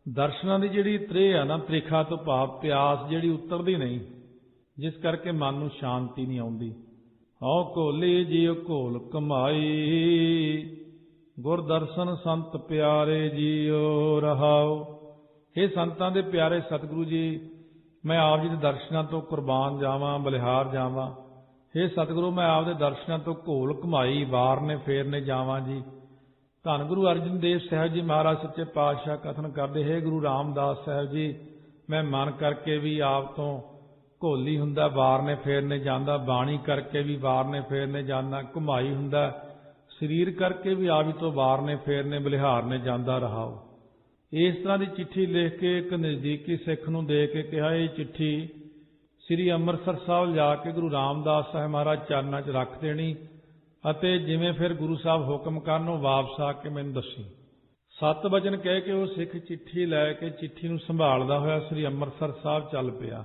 ਦਰਸ਼ਨਾਂ ਦੀ ਜਿਹੜੀ ਤ੍ਰੇਹ ਆ ਨਾ, ਤ੍ਰਿਖਾ ਤੋਂ ਭਾਵ ਪਿਆਸ ਜਿਹੜੀ ਉਤਰਦੀ ਨਹੀਂ, ਜਿਸ ਕਰਕੇ ਮਨ ਨੂੰ ਸ਼ਾਂਤੀ ਨਹੀਂ ਆਉਂਦੀ। ਹਉ ਘੋਲੀ ਜੀਉ ਘੋਲ ਕਮਾਈ, ਗੁਰ ਦਰਸ਼ਨ ਸੰਤ ਪਿਆਰੇ ਜੀਓ ਰਹਾਉ। ਇਹ ਸੰਤਾਂ ਦੇ ਪਿਆਰੇ ਸਤਿਗੁਰੂ ਜੀ, ਮੈਂ ਆਪ ਜੀ ਦੇ ਦਰਸ਼ਨਾਂ ਤੋਂ ਕੁਰਬਾਨ ਜਾਵਾਂ, ਬਲਿਹਾਰ ਜਾਵਾਂ। ਇਹ ਸਤਿਗੁਰੂ, ਮੈਂ ਆਪ ਦੇ ਦਰਸ਼ਨਾਂ ਤੋਂ ਘੋਲ ਘਮਾਈ, ਵਾਰਨੇ ਫੇਰਨੇ ਜਾਵਾਂ ਜੀ। ਧੰਨ ਗੁਰੂ ਅਰਜਨ ਦੇਵ ਸਾਹਿਬ ਜੀ ਮਹਾਰਾਜ ਸੱਚੇ ਪਾਤਸ਼ਾਹ ਕਥਨ ਕਰਦੇ, ਹੈ ਗੁਰੂ ਰਾਮਦਾਸ ਸਾਹਿਬ ਜੀ, ਮੈਂ ਮਨ ਕਰਕੇ ਵੀ ਆਪ ਤੋਂ ਘੋਲੀ ਹੁੰਦਾ, ਵਾਰਨੇ ਫੇਰਨੇ ਜਾਂਦਾ, ਬਾਣੀ ਕਰਕੇ ਵੀ ਵਾਰਨੇ ਫੇਰਨੇ ਜਾਂਦਾ, ਘੁਮਾਈ ਹੁੰਦਾ, ਸਰੀਰ ਕਰਕੇ ਵੀ ਆਪ ਹੀ ਤੋਂ ਵਾਰਨੇ ਫੇਰਨੇ ਬਲਿਹਾਰਨੇ ਜਾਂਦਾ ਰਹਾਓ। ਇਸ ਤਰ੍ਹਾਂ ਦੀ ਚਿੱਠੀ ਲਿਖ ਕੇ ਇੱਕ ਨਜ਼ਦੀਕੀ ਸਿੱਖ ਨੂੰ ਦੇ ਕੇ ਕਿਹਾ, ਇਹ ਚਿੱਠੀ ਸ੍ਰੀ ਅੰਮ੍ਰਿਤਸਰ ਸਾਹਿਬ ਜਾ ਕੇ ਗੁਰੂ ਰਾਮਦਾਸ ਸਾਹਿਬ ਮਹਾਰਾਜ ਚਰਨਾਂ 'ਚ ਰੱਖ ਦੇਣੀ, ਅਤੇ ਜਿਵੇਂ ਫਿਰ ਗੁਰੂ ਸਾਹਿਬ ਹੁਕਮ ਕਰਨ ਉਹ ਵਾਪਸ ਆ ਕੇ ਮੈਨੂੰ ਦੱਸੀ। 7 ਵਚਨ ਕਹਿ ਕੇ ਉਹ ਸਿੱਖ ਚਿੱਠੀ ਲੈ ਕੇ ਚਿੱਠੀ ਨੂੰ ਸੰਭਾਲਦਾ ਹੋਇਆ ਸ੍ਰੀ ਅੰਮ੍ਰਿਤਸਰ ਸਾਹਿਬ ਚੱਲ ਪਿਆ।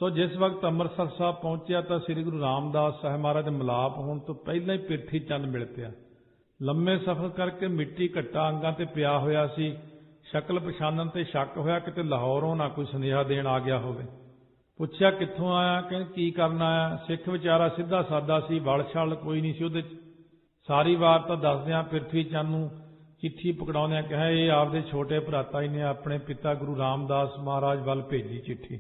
ਸੋ ਜਿਸ ਵਕਤ ਅੰਮ੍ਰਿਤਸਰ ਸਾਹਿਬ ਪਹੁੰਚਿਆ ਤਾਂ ਸ੍ਰੀ ਗੁਰੂ ਰਾਮਦਾਸ ਸਾਹਿਬ ਮਹਾਰਾਜ ਦੇ ਮਿਲਾਪ ਹੋਣ ਤੋਂ ਪਹਿਲਾਂ ਹੀ ਪਿਰਥੀ ਚੰਦ ਮਿਲ ਪਿਆ। ਲੰਮੇ ਸਫ਼ਰ ਕਰਕੇ ਮਿੱਟੀ ਘੱਟਾ ਅੰਗਾਂ ਤੇ ਪਿਆ ਹੋਇਆ ਸੀ। ਸ਼ਕਲ ਪਛਾਣਨ ਤੇ ਸ਼ੱਕ ਹੋਇਆ ਕਿਤੇ ਲਾਹੌਰੋਂ ਨਾ ਕੋਈ ਸੁਨੇਹਾ ਦੇਣ ਆ ਗਿਆ ਹੋਵੇ। ਪੁੱਛਿਆ ਕਿੱਥੋਂ ਆਇਆ, ਕਹਿੰਦੇ ਕੀ ਕਰਨ ਆਇਆ। ਸਿੱਖ ਵਿਚਾਰਾ ਸਿੱਧਾ ਸਾਦਾ ਸੀ, ਵਲ ਛਲ ਕੋਈ ਨਹੀਂ ਸੀ ਉਹਦੇ 'ਚ। ਸਾਰੀ ਵਾਰਤਾ ਦੱਸਦਿਆਂ ਪਿਰਥੀ ਚੰਦ ਨੂੰ ਚਿੱਠੀ ਪਕੜਾਉਂਦਿਆਂ ਕਿਹਾ, ਇਹ ਆਪਦੇ ਛੋਟੇ ਭਰਾਤਾ ਜੀ ਨੇ ਆਪਣੇ ਪਿਤਾ ਗੁਰੂ ਰਾਮਦਾਸ ਮਹਾਰਾਜ ਵੱਲ ਭੇਜੀ ਚਿੱਠੀ।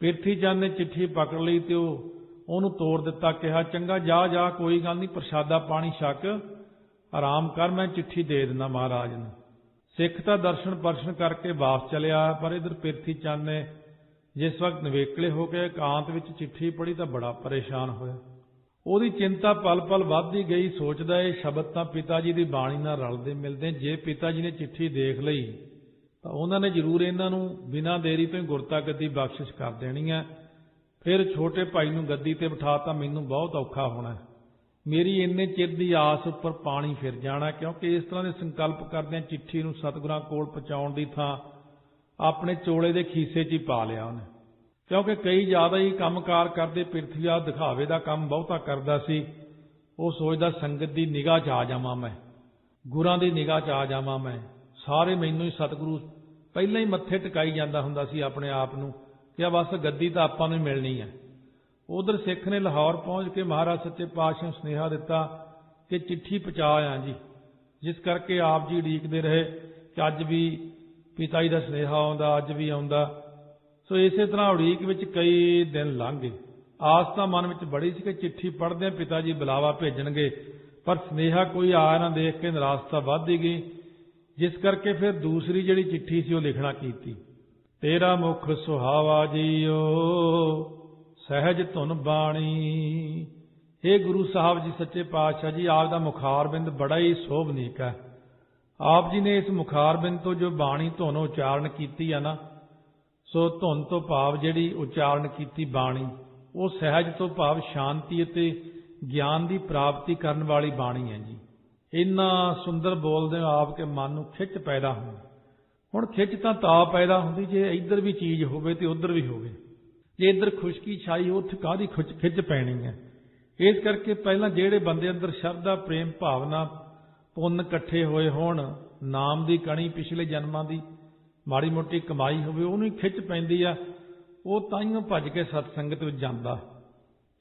ਪਿਰਥੀ ਚੰਦ ਨੇ ਚਿੱਠੀ ਪਕੜ ਲਈ ਤੇ ਉਹਨੂੰ ਤੋੜ ਦਿੱਤਾ। ਕਿਹਾ, ਚੰਗਾ ਜਾ ਜਾ, ਕੋਈ ਗੱਲ ਨਹੀਂ, ਪ੍ਰਸ਼ਾਦਾ ਪਾਣੀ ਛਕ, ਆਰਾਮ ਕਰ, ਮੈਂ ਚਿੱਠੀ ਦੇ ਦਿੰਦਾ ਮਹਾਰਾਜ ਨੂੰ। ਸਿੱਖ ਤਾਂ ਦਰਸ਼ਨ ਪਰਸ਼ਨ ਕਰਕੇ ਵਾਪਸ ਚਲਿਆ, ਪਰ ਇਧਰ ਪਿਰਥੀ ਚੰਦ ਨੇ ਜਿਸ ਵਕਤ ਨਵੇਕਲੇ ਹੋ ਕੇ ਇਕਾਂਤ ਵਿੱਚ ਚਿੱਠੀ ਪੜ੍ਹੀ ਤਾਂ ਬੜਾ ਪਰੇਸ਼ਾਨ ਹੋਇਆ। ਉਹਦੀ ਚਿੰਤਾ ਪਲ ਪਲ ਵੱਧਦੀ ਗਈ। ਸੋਚਦਾ, ਇਹ ਸ਼ਬਦ ਤਾਂ ਪਿਤਾ ਜੀ ਦੀ ਬਾਣੀ ਨਾਲ ਰਲਦੇ ਮਿਲਦੇ, ਜੇ ਪਿਤਾ ਜੀ ਨੇ ਚਿੱਠੀ ਦੇਖ ਲਈ ਤਾਂ ਉਹਨਾਂ ਨੇ ਜ਼ਰੂਰ ਇਹਨਾਂ ਨੂੰ ਬਿਨਾਂ ਦੇਰੀ ਤੋਂ ਹੀ ਗੁਰਤਾ ਗੱਦੀ ਬਖਸ਼ਿਸ਼ ਕਰ ਦੇਣੀ ਹੈ। ਫਿਰ ਛੋਟੇ ਭਾਈ ਨੂੰ ਗੱਦੀ ਤੇ ਬਿਠਾ ਤਾਂ ਮੈਨੂੰ ਬਹੁਤ ਔਖਾ ਹੋਣਾ, ਮੇਰੀ ਇੰਨੇ ਚਿਰ ਦੀ ਆਸ ਉੱਪਰ ਪਾਣੀ ਫਿਰ ਜਾਣਾ। ਕਿਉਂਕਿ ਇਸ ਤਰ੍ਹਾਂ ਦੇ ਸੰਕਲਪ ਕਰਦਿਆਂ ਚਿੱਠੀ ਨੂੰ ਸਤਿਗੁਰਾਂ ਕੋਲ ਪਹੁੰਚਾਉਣ ਦੀ ਥਾਂ ਆਪਣੇ ਚੋਲੇ ਦੇ ਖੀਸੇ 'ਚ ਹੀ ਪਾ ਲਿਆ ਉਹਨੇ। ਕਿਉਂਕਿ ਕਈ ਜ਼ਿਆਦਾ ਹੀ ਕੰਮਕਾਰ ਕਰਦੇ, ਪਿਰਥਵੀਆ ਦਿਖਾਵੇ ਦਾ ਕੰਮ ਬਹੁਤਾ ਕਰਦਾ ਸੀ। ਉਹ ਸੋਚਦਾ ਸੰਗਤ ਦੀ ਨਿਗਾਹ 'ਚ ਆ ਜਾਵਾਂ ਮੈਂ, ਗੁਰਾਂ ਦੀ ਨਿਗਾਹ 'ਚ ਆ ਜਾਵਾਂ ਮੈਂ, ਸਾਰੇ ਮੈਨੂੰ ਹੀ ਸਤਿਗੁਰੂ ਪਹਿਲਾਂ ਹੀ ਮੱਥੇ ਟਿਕਾਈ ਜਾਂਦਾ ਹੁੰਦਾ ਸੀ ਆਪਣੇ ਆਪ ਨੂੰ ਕਿ ਬਸ ਗੱਦੀ ਤਾਂ ਆਪਾਂ ਨੂੰ ਹੀ ਮਿਲਣੀ ਹੈ। ਉਧਰ ਸਿੱਖ ਨੇ ਲਾਹੌਰ ਪਹੁੰਚ ਕੇ ਮਹਾਰਾਜ ਸੱਚੇ ਪਾਤਸ਼ਾਹ ਨੂੰ ਸੁਨੇਹਾ ਦਿੱਤਾ ਕਿ ਚਿੱਠੀ ਪਹੁੰਚਾ ਆਇਆ ਜੀ, ਜਿਸ ਕਰਕੇ ਆਪ ਜੀ ਉਡੀਕਦੇ ਰਹੇ ਕਿ ਅੱਜ ਵੀ ਪਿਤਾ ਜੀ ਦਾ ਸੁਨੇਹਾ ਆਉਂਦਾ, ਅੱਜ ਵੀ ਆਉਂਦਾ। ਸੋ ਇਸੇ ਤਰ੍ਹਾਂ ਉਡੀਕ ਵਿੱਚ ਕਈ ਦਿਨ ਲੰਘ ਗਏ। ਆਸ ਤਾਂ ਮਨ ਵਿੱਚ ਬੜੀ ਸੀ ਕਿ ਚਿੱਠੀ ਪੜ੍ਹਦਿਆਂ ਪਿਤਾ ਜੀ ਬੁਲਾਵਾ ਭੇਜਣਗੇ, ਪਰ ਸੁਨੇਹਾ ਕੋਈ ਆ ਨਾ ਦੇਖ ਕੇ ਨਿਰਾਸ਼ਤਾ ਵੱਧਦੀ ਗਈ। ਜਿਸ ਕਰਕੇ ਫਿਰ ਦੂਸਰੀ ਜਿਹੜੀ ਚਿੱਠੀ ਸੀ ਉਹ ਲਿਖਣਾ ਕੀਤੀ। ਤੇਰਾ ਮੁਖ ਸੁਹਾਵਾ ਜੀਓ ਸਹਿਜ ਧੁਨ ਬਾਣੀ। ਇਹ ਗੁਰੂ ਸਾਹਿਬ ਜੀ ਸੱਚੇ ਪਾਤਸ਼ਾਹ ਜੀ, ਆਪ ਦਾ ਮੁਖਾਰਬਿੰਦ ਬੜਾ ਹੀ ਸੋਭਨੀਕ ਹੈ। ਆਪ ਜੀ ਨੇ ਇਸ ਮੁਖਾਰਬਿੰਦ ਤੋਂ ਜੋ ਬਾਣੀ ਧੁਨ ਉਚਾਰਨ ਕੀਤੀ ਆ ਨਾ, ਸੋ ਧੁਨ ਤੋਂ ਭਾਵ ਜਿਹੜੀ ਉਚਾਰਨ ਕੀਤੀ ਬਾਣੀ, ਉਹ ਸਹਿਜ ਤੋਂ ਭਾਵ ਸ਼ਾਂਤੀ ਅਤੇ ਗਿਆਨ ਦੀ ਪ੍ਰਾਪਤੀ ਕਰਨ ਵਾਲੀ ਬਾਣੀ ਹੈ ਜੀ। ਇੰਨਾ ਸੁੰਦਰ ਬੋਲਦੇ ਹੋ ਆਪ ਕੇ ਮਨ ਨੂੰ ਖਿੱਚ ਪੈਦਾ ਹੁੰਦੀ। ਹੁਣ ਖਿੱਚ ਤਾਂ ਪੈਦਾ ਹੁੰਦੀ ਜੇ ਇੱਧਰ ਵੀ ਚੀਜ਼ ਹੋਵੇ ਤੇ ਉੱਧਰ ਵੀ ਹੋਵੇ। ਜੇ ਇੱਧਰ ਖੁਸ਼ਕੀ ਛਾਈ, ਉੱਥੇ ਕਾਹਦੀ ਖਿੱਚ ਪੈਣੀ ਹੈ। ਇਸ ਕਰਕੇ ਪਹਿਲਾਂ ਜਿਹੜੇ ਬੰਦੇ ਅੰਦਰ ਸ਼ਰਧਾ ਪ੍ਰੇਮ ਭਾਵਨਾ ਪੁੰਨ ਇਕੱਠੇ ਹੋਏ ਹੋਣ, ਨਾਮ ਦੀ ਕਣੀ ਪਿਛਲੇ ਜਨਮਾਂ ਦੀ ਮਾੜੀ ਮੋਟੀ ਕਮਾਈ ਹੋਵੇ, ਉਹਨੂੰ ਹੀ ਖਿੱਚ ਪੈਂਦੀ ਆ, ਉਹ ਤਾਈਓਂ ਭੱਜ ਕੇ ਸਤਸੰਗਤ ਵਿੱਚ ਜਾਂਦਾ।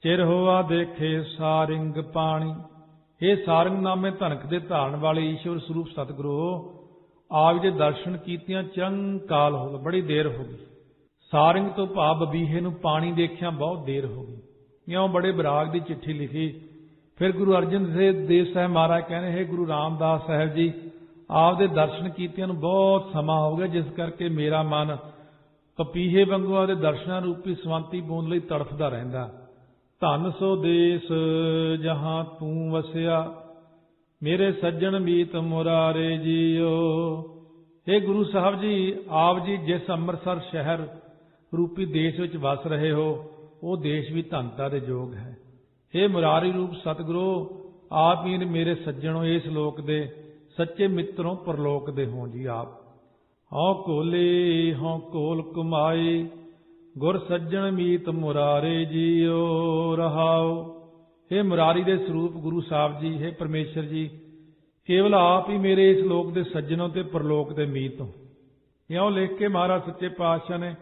ਚਿਰ ਹੋਆ ਦੇਖੇ ਸਾਰਿੰਗ ਪਾਣੀ, ਇਹ ਸਾਰੰਗ ਨਾਮੇ ਧਨਕ ਦੇ ਧਾਰਨ ਵਾਲੇ ਈਸ਼ਵਰ ਸਰੂਪ ਸਤਿਗੁਰੂ ਆਪ ਦੇ ਦਰਸ਼ਨ ਕੀਤਿਆਂ ਚੰਕਾਲ ਹੋ ਗਿਆ, ਬੜੀ ਦੇਰ ਹੋ ਗਈ। ਸਾਰੰਗ ਤੋਂ ਭਾਵ ਬਬੀਹੇ ਨੂੰ ਪਾਣੀ ਦੇਖਿਆ ਬਹੁਤ ਦੇਰ ਹੋ ਗਈ। ਇਉਂ ਬੜੇ ਵਿਰਾਗ ਦੀ ਚਿੱਠੀ ਲਿਖੀ। ਫਿਰ ਗੁਰੂ ਅਰਜਨ ਦੇਵ ਸਾਹਿਬ ਮਹਾਰਾਜ ਕਹਿੰਦੇ, ਹੈ ਗੁਰੂ ਰਾਮਦਾਸ ਸਾਹਿਬ ਜੀ, ਆਪ ਦੇ ਦਰਸ਼ਨ ਕੀਤਿਆਂ ਨੂੰ ਬਹੁਤ ਸਮਾਂ ਹੋ ਗਿਆ, ਜਿਸ ਕਰਕੇ ਮੇਰਾ ਮਨ ਪਪੀਹੇ ਵਾਂਗੂ ਆਪਦੇ ਦਰਸ਼ਨਾਂ ਰੂਪੀ ਸਵੰਤੀ ਬੂੰਦ ਲਈ ਤੜਫਦਾ ਰਹਿੰਦਾ। ਧੰਨ ਸੋ ਦੇਸ ਜਹਾਂ ਤੂੰ ਵਸਿਆ, ਮੇਰੇ ਸੱਜਣ ਮੀਤ ਮੁਰਾਰੇ ਜੀਓ। हे ਗੁਰੂ ਸਾਹਿਬ ਜੀ, ਆਪ ਜੀ ਜਿਸ ਅੰਮ੍ਰਿਤਸਰ ਸ਼ਹਿਰ ਰੂਪੀ ਦੇਸ਼ ਵਿੱਚ ਵਸ ਰਹੇ ਹੋ, ਉਹ ਦੇਸ਼ ਵੀ ਧੰਨਤਾ ਦੇ ਯੋਗ ਹੈ। हे ਮੁਰਾਰੀ ਰੂਪ ਸਤਿਗੁਰੂ, ਆਪ ਹੀ ਮੇਰੇ ਸੱਜਣੋ, ਇਸ ਲੋਕ ਦੇ ਸੱਚੇ ਮਿੱਤਰੋਂ ਪਰਲੋਕ ਦੇ ਹੋ ਜੀ ਆਪ। ਹਉ ਕੋਲੇ ਹਉ ਕੋਲ ਕੁਮਾਈ, ਗੁਰ ਸੱਜਣ ਮੀਤ ਮੁਰਾਰੇ ਜੀਓ ਰਹਾਓ। हे ਮੁਰਾਰੀ ਦੇ ਸਰੂਪ ਗੁਰੂ ਸਾਹਿਬ ਜੀ, हे ਪਰਮੇਸ਼ਰ ਜੀ, ਕੇਵਲ ਆਪ ਹੀ ਮੇਰੇ ਇਸ ਲੋਕ ਦੇ ਸੱਜਣੋਂ ਤੇ ਪਰਲੋਕ ਦੇ ਮੀਤ ਹੋ। ਇਉਂ ਲਿਖ ਕੇ ਮਹਾਰਾਜ ਸੱਚੇ ਪਾਤਸ਼ਾਹ ਨੇ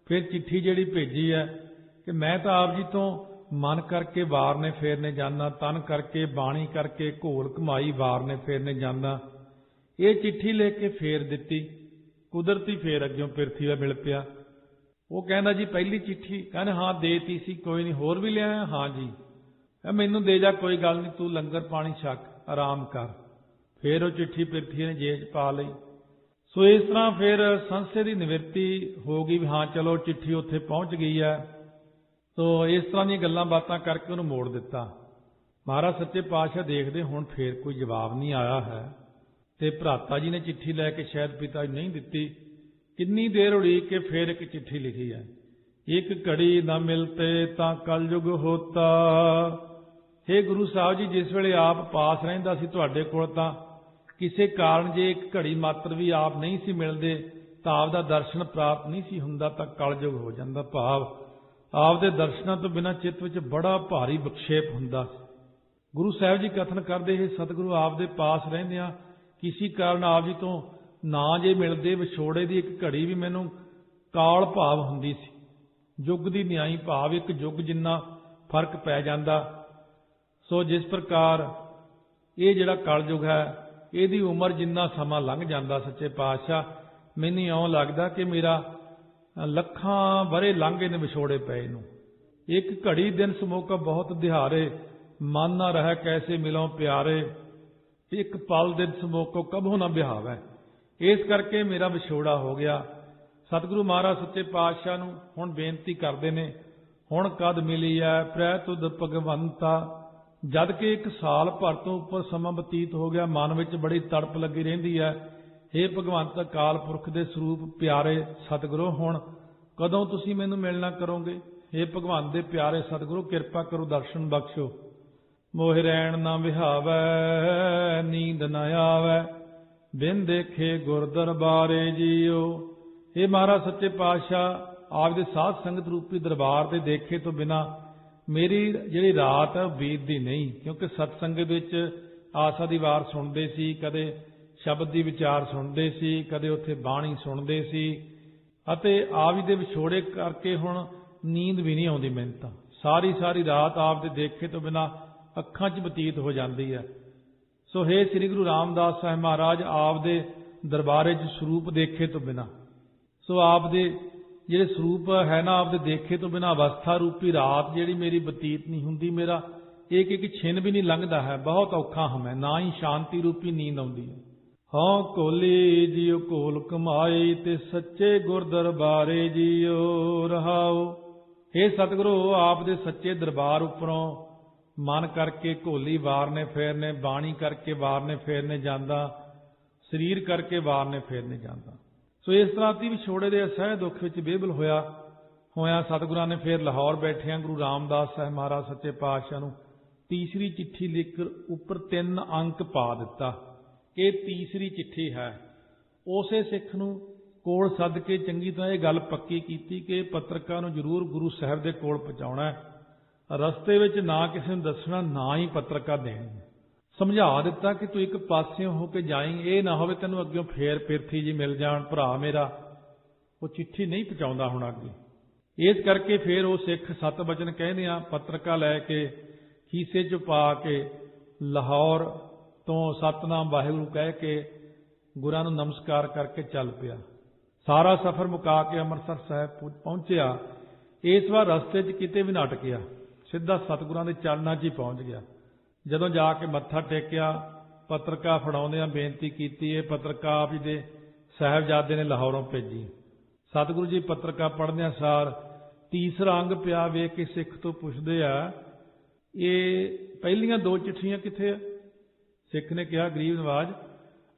ਫਿਰ ਚਿੱਠੀ ਜਿਹੜੀ ਭੇਜੀ ਹੈ ਕਿ ਮੈਂ ਤਾਂ ਆਪ ਜੀ ਤੋਂ ਮਨ ਕਰਕੇ ਵਾਰਨੇ ਫੇਰਨੇ ਜਾਂਦਾ, ਤਨ ਕਰਕੇ ਬਾਣੀ ਕਰਕੇ ਘੋਲ ਕਮਾਈ ਵਾਰਨੇ ਫੇਰਨੇ ਜਾਂਦਾ। ਇਹ ਚਿੱਠੀ ਲੈ ਕੇ ਫੇਰ ਦਿੱਤੀ, ਕੁਦਰਤੀ ਫੇਰ ਅੱਗਿਓਂ ਪਿਰਥੀ ਦਾ ਮਿਲ ਪਿਆ। ਉਹ ਕਹਿੰਦਾ ਜੀ ਪਹਿਲੀ ਚਿੱਠੀ, ਕਹਿੰਦੇ ਹਾਂ ਦੇਤੀ ਸੀ, ਕੋਈ ਨਹੀਂ, ਹੋਰ ਵੀ ਲਿਆਇਆ, ਹਾਂ ਜੀ, ਮੈਨੂੰ ਦੇ ਜਾ, ਕੋਈ ਗੱਲ ਨਹੀਂ, ਤੂੰ ਲੰਗਰ ਪਾਣੀ ਛਕ, ਆਰਾਮ ਕਰ। ਫਿਰ ਉਹ ਚਿੱਠੀ ਪਿਰਥੀ ਨੇ ਜੇਬ 'ਚ ਪਾ ਲਈ। ਸੋ ਇਸ ਤਰ੍ਹਾਂ ਫਿਰ ਸੰਸ਼ੇ ਦੀ ਨਿਵਰਤੀ ਹੋ ਗਈ ਵੀ ਹਾਂ ਚਲੋ ਚਿੱਠੀ ਉੱਥੇ ਪਹੁੰਚ ਗਈ ਹੈ। ਸੋ ਇਸ ਤਰ੍ਹਾਂ ਦੀਆਂ ਗੱਲਾਂ ਬਾਤਾਂ ਕਰਕੇ ਉਹਨੂੰ ਮੋੜ ਦਿੱਤਾ। ਮਹਾਰਾਜ ਸੱਚੇ ਪਾਤਸ਼ਾਹ ਦੇਖਦੇ ਹੁਣ ਫੇਰ ਕੋਈ ਜਵਾਬ ਨਹੀਂ ਆਇਆ ਹੈ, ਤੇ ਭਰਾਤਾ ਜੀ ਨੇ ਚਿੱਠੀ ਲੈ ਕੇ ਸ਼ਾਇਦ ਪਿਤਾ ਜੀ ਨਹੀਂ ਦਿੱਤੀ। ਕਿੰਨੀ ਦੇਰ ਉਡੀਕ ਕੇ ਫੇਰ ਇੱਕ ਚਿੱਠੀ ਲਿਖੀ ਹੈ, ਇੱਕ ਘੜੀ ਨਾ ਮਿਲਤੇ ਤਾਂ ਕਲਯੁਗ ਹੋਤਾ। हे ਗੁਰੂ ਸਾਹਿਬ ਜੀ, ਜਿਸ ਵੇਲੇ ਆਪ ਪਾਸ ਰਹਿੰਦਾ ਸੀ ਤੁਹਾਡੇ ਕੋਲ, ਤਾਂ ਕਿਸੇ ਕਾਰਨ ਜੇ ਇੱਕ ਘੜੀ ਮਾਤਰ ਵੀ ਆਪ ਨਹੀਂ ਸੀ ਮਿਲਦੇ ਤਾਂ ਆਪ ਦਾ ਦਰਸ਼ਨ ਪ੍ਰਾਪਤ ਨਹੀਂ ਸੀ ਹੁੰਦਾ, ਤਾਂ ਕਲਯੁਗ ਹੋ ਜਾਂਦਾ। ਭਾਵ ਆਪ ਦੇ ਦਰਸ਼ਨਾਂ ਤੋਂ ਬਿਨਾਂ ਚਿੱਤ ਵਿੱਚ ਬੜਾ ਭਾਰੀ ਵਿਖੇਪ ਹੁੰਦਾ ਸੀ। ਗੁਰੂ ਸਾਹਿਬ ਜੀ ਕਥਨ ਕਰਦੇ, ਇਹ ਸਤਿਗੁਰੂ ਆਪ ਦੇ ਪਾਸ ਰਹਿੰਦਿਆਂ ਕਿਸੇ ਕਾਰਨ ਆਪ ਜੀ ਤੋਂ ਨਾ ਜੇ ਮਿਲਦੇ, ਵਿਛੋੜੇ ਦੀ ਇੱਕ ਘੜੀ ਵੀ ਮੈਨੂੰ ਕਾਲ ਭਾਵ ਹੁੰਦੀ ਸੀ। ਯੁੱਗ ਦੀ ਨਿਆਈ ਭਾਵ ਇੱਕ ਯੁੱਗ ਜਿੰਨਾ ਫਰਕ ਪੈ ਜਾਂਦਾ। ਸੋ ਜਿਸ ਪ੍ਰਕਾਰ ਇਹ ਜਿਹੜਾ ਕਲਯੁਗ ਹੈ, ਇਹਦੀ ਉਮਰ ਜਿੰਨਾ ਸਮਾਂ ਲੰਘ ਜਾਂਦਾ ਸੱਚੇ ਪਾਤਸ਼ਾਹ, ਮੈਨੂੰ ਇਉਂ ਲੱਗਦਾ ਕਿ ਮੇਰਾ ਲੱਖਾਂ ਵਰੇ ਲੰਘੇ ਨੇ ਵਿਛੋੜੇ ਪਏ ਨੂੰ। ਇੱਕ ਘੜੀ ਦਿਨ ਸਮੋਕਾ ਬਹੁਤ ਦਿਹਾਰੇ, ਮਨ ਨਾ ਰਹਿ ਕੈਸੇ ਮਿਲੋਂ ਪਿਆਰੇ, ਇੱਕ ਪਲ ਦਿਨ ਸਮੋਕੋ ਕਬਹੁ ਨਾ ਬਿਹਾਵੈ। ਇਸ ਕਰਕੇ ਮੇਰਾ ਵਿਛੋੜਾ ਹੋ ਗਿਆ। ਸਤਿਗੁਰੂ ਮਹਾਰਾਜ ਸੱਚੇ ਪਾਤਸ਼ਾਹ ਨੂੰ ਹੁਣ ਬੇਨਤੀ ਕਰਦੇ ਨੇ, ਹੁਣ ਕਦ ਮਿਲੀ ਐ ਪ੍ਰੈ ਤੁਧ ਭਗਵੰਤਾ। ਜਦ ਕਿ 1 ਸਾਲ ਭਰ ਤੋਂ ਉੱਪਰ ਸਮਾਂ ਬਤੀਤ ਹੋ ਗਿਆ, ਮਨ ਵਿੱਚ ਬੜੀ ਤੜਪ ਲੱਗੀ ਰਹਿੰਦੀ ਹੈ। हे ਭਗਵੰਤ ਅਕਾਲ ਪੁਰਖ ਦੇ ਸਰੂਪ ਪਿਆਰੇ ਸਤਿਗੁਰੂ, ਹੁਣ ਕਦੋਂ ਤੁਸੀਂ ਮੈਨੂੰ ਮਿਲਣਾ ਕਰੋਗੇ? हे ਭਗਵੰਤ ਦੇ ਪਿਆਰੇ ਸਤਿਗੁਰੂ, ਕਿਰਪਾ ਕਰੋ, ਦਰਸ਼ਨ ਬਖਸ਼ੋ। ਮੋਹਿ ਰਹਿਣ ਨਾ ਵਿਹਾਵੈ, ਨੀਂਦ ਨਾ ਆਵੈ, ਬਿਨ ਦੇਖੇ ਗੁਰ ਦਰਬਾਰੇ ਜੀਓ। हे ਮਹਾਰਾਜ ਸੱਚੇ ਪਾਤਸ਼ਾਹ, ਆਪ ਦੇ ਸਾਧ ਸੰਗਤ ਰੂਪੀ ਦਰਬਾਰ ਦੇ ਦੇਖੇ ਤੋਂ ਬਿਨਾਂ ਮੇਰੀ ਜਿਹੜੀ ਰਾਤ ਹੈ ਬੀਤਦੀ ਨਹੀਂ। ਕਿਉਂਕਿ ਸਤਸੰਗਤ ਵਿੱਚ ਆਸਾ ਦੀ ਵਾਰ ਸੁਣਦੇ ਸੀ, ਕਦੇ ਸ਼ਬਦ ਦੀ ਵਿਚਾਰ ਸੁਣਦੇ ਸੀ, ਕਦੇ ਉੱਥੇ ਬਾਣੀ ਸੁਣਦੇ ਸੀ, ਅਤੇ ਆਪ ਜੀ ਦੇ ਵਿਛੋੜੇ ਕਰਕੇ ਹੁਣ ਨੀਂਦ ਵੀ ਨਹੀਂ ਆਉਂਦੀ ਮੈਨੂੰ ਤਾਂ। ਸਾਰੀ ਰਾਤ ਆਪ ਦੇ ਦੇਖੇ ਤੋਂ ਬਿਨਾਂ ਅੱਖਾਂ 'ਚ ਬਤੀਤ ਹੋ ਜਾਂਦੀ ਹੈ। ਸੋ हे ਸ੍ਰੀ ਗੁਰੂ ਰਾਮਦਾਸ ਸਾਹਿਬ ਮਹਾਰਾਜ, ਆਪ ਦੇ ਦਰਬਾਰੇ 'ਚ ਸਰੂਪ ਦੇਖੇ ਤੋਂ ਬਿਨਾਂ, ਸੋ ਆਪ ਦੇ ਜਿਹੜੇ ਸਰੂਪ ਹੈ ਨਾ, ਆਪ ਦੇ ਦੇਖੇ ਤੋਂ ਬਿਨਾਂ ਅਵਸਥਾ ਰੂਪੀ ਰਾਤ ਜਿਹੜੀ ਮੇਰੀ ਬਤੀਤ ਨਹੀਂ ਹੁੰਦੀ। ਮੇਰਾ ਇੱਕ ਛਿਨ ਵੀ ਨਹੀਂ ਲੰਘਦਾ ਹੈ, ਬਹੁਤ ਔਖਾ ਹਾਂ ਮੈਂ, ਨਾ ਹੀ ਸ਼ਾਂਤੀ ਰੂਪੀ ਨੀਂਦ ਆਉਂਦੀ ਹੈ। ਹਉ ਕੋਲੀ ਜੀਉ ਕੋਲ ਕਮਾਈ, ਤੇ ਸੱਚੇ ਗੁਰ ਦਰਬਾਰੇ ਜੀਉ ਰਹਾਓ। हे ਸਤਿਗੁਰੂ, ਆਪ ਦੇ ਸੱਚੇ ਦਰਬਾਰ ਉੱਪਰੋਂ ਮਨ ਕਰਕੇ ਘੋਲੀ ਵਾਰਨੇ ਫੇਰਨੇ, ਬਾਣੀ ਕਰਕੇ ਵਾਰਨੇ ਫੇਰਨੇ ਜਾਂਦਾ, ਸਰੀਰ ਕਰਕੇ ਵਾਰਨੇ ਫੇਰਨੇ ਜਾਂਦਾ। ਸੋ ਇਸ ਤਰ੍ਹਾਂ ਤੀ ਵਿਛੋੜੇ ਦੇ ਅਸਹਿ ਦੁੱਖ ਵਿੱਚ ਬੇਬਲ ਹੋਇਆ ਸਤਿਗੁਰਾਂ ਨੇ ਫਿਰ ਲਾਹੌਰ ਬੈਠਿਆਂ ਗੁਰੂ ਰਾਮਦਾਸ ਸਾਹਿਬ ਮਹਾਰਾਜ ਸੱਚੇ ਪਾਤਸ਼ਾਹ ਨੂੰ ਤੀਸਰੀ ਚਿੱਠੀ ਲਿਖ ਉੱਪਰ 3 ਅੰਕ ਪਾ ਦਿੱਤਾ। ਇਹ ਤੀਸਰੀ ਚਿੱਠੀ ਹੈ। ਉਸੇ ਸਿੱਖ ਨੂੰ ਕੋਲ ਸੱਦ ਕੇ ਚੰਗੀ ਤਰ੍ਹਾਂ ਇਹ ਗੱਲ ਪੱਕੀ ਕੀਤੀ ਕਿ ਪੱਤਰਕਾਰ ਨੂੰ ਜ਼ਰੂਰ ਗੁਰੂ ਸਾਹਿਬ ਦੇ ਕੋਲ ਪਹੁੰਚਾਉਣਾ ਹੈ। ਰਸਤੇ ਵਿੱਚ ਨਾ ਕਿਸੇ ਨੂੰ ਦੱਸਣਾ, ਨਾ ਹੀ ਪੱਤਰਕਾ ਦੇਣੀ। ਸਮਝਾ ਦਿੱਤਾ ਕਿ ਤੂੰ ਇੱਕ ਪਾਸਿਓਂ ਹੋ ਕੇ ਜਾਈਂ, ਇਹ ਨਾ ਹੋਵੇ ਤੈਨੂੰ ਅੱਗਿਓਂ ਫੇਰ ਪਿਰਥੀ ਜੀ ਮਿਲ ਜਾਣ, ਭਰਾ ਮੇਰਾ ਉਹ ਚਿੱਠੀ ਨਹੀਂ ਪਹੁੰਚਾਉਂਦਾ ਹੁਣ ਅੱਗੇ। ਇਸ ਕਰਕੇ ਫਿਰ ਉਹ ਸਿੱਖ 7 ਵਚਨ ਕਹਿੰਦੇ ਆ ਪੱਤਰਕਾ ਲੈ ਕੇ ਖੀਸੇ 'ਚ ਪਾ ਕੇ ਲਾਹੌਰ ਤੋਂ ਸਤਨਾਮ ਵਾਹਿਗੁਰੂ ਕਹਿ ਕੇ ਗੁਰਾਂ ਨੂੰ ਨਮਸਕਾਰ ਕਰਕੇ ਚੱਲ ਪਿਆ। ਸਾਰਾ ਸਫ਼ਰ ਮੁਕਾ ਕੇ ਅੰਮ੍ਰਿਤਸਰ ਸਾਹਿਬ ਪਹੁੰਚਿਆ। ਇਸ ਵਾਰ ਰਸਤੇ 'ਚ ਕਿਤੇ ਵੀ ਨਾ ਅਟਕਿਆ, ਸਿੱਧਾ ਸਤਿਗੁਰਾਂ ਦੇ ਚਰਨਾਂ 'ਚ ਹੀ ਪਹੁੰਚ ਗਿਆ। ਜਦੋਂ ਜਾ ਕੇ ਮੱਥਾ ਟੇਕਿਆ, ਪੱਤਰਕਾ ਫੜਾਉਂਦਿਆਂ ਬੇਨਤੀ ਕੀਤੀ, ਇਹ ਪੱਤਰਕਾ ਆਪ ਜੀ ਦੇ ਸਾਹਿਬਜ਼ਾਦੇ ਨੇ ਲਾਹੌਰੋਂ ਭੇਜੀ। ਸਤਿਗੁਰੂ ਜੀ ਪੱਤਰਕਾ ਪੜ੍ਹਦਿਆਂ ਸਾਰ ਤੀਸਰਾ ਅੰਗ ਪਿਆ ਵੇਖ ਕੇ ਸਿੱਖ ਤੋਂ ਪੁੱਛਦੇ ਆ, ਇਹ ਪਹਿਲੀਆਂ 2 ਚਿੱਠੀਆਂ ਕਿੱਥੇ ਆ? ਸਿੱਖ ਨੇ ਕਿਹਾ, ਗਰੀਬ ਨਵਾਜ,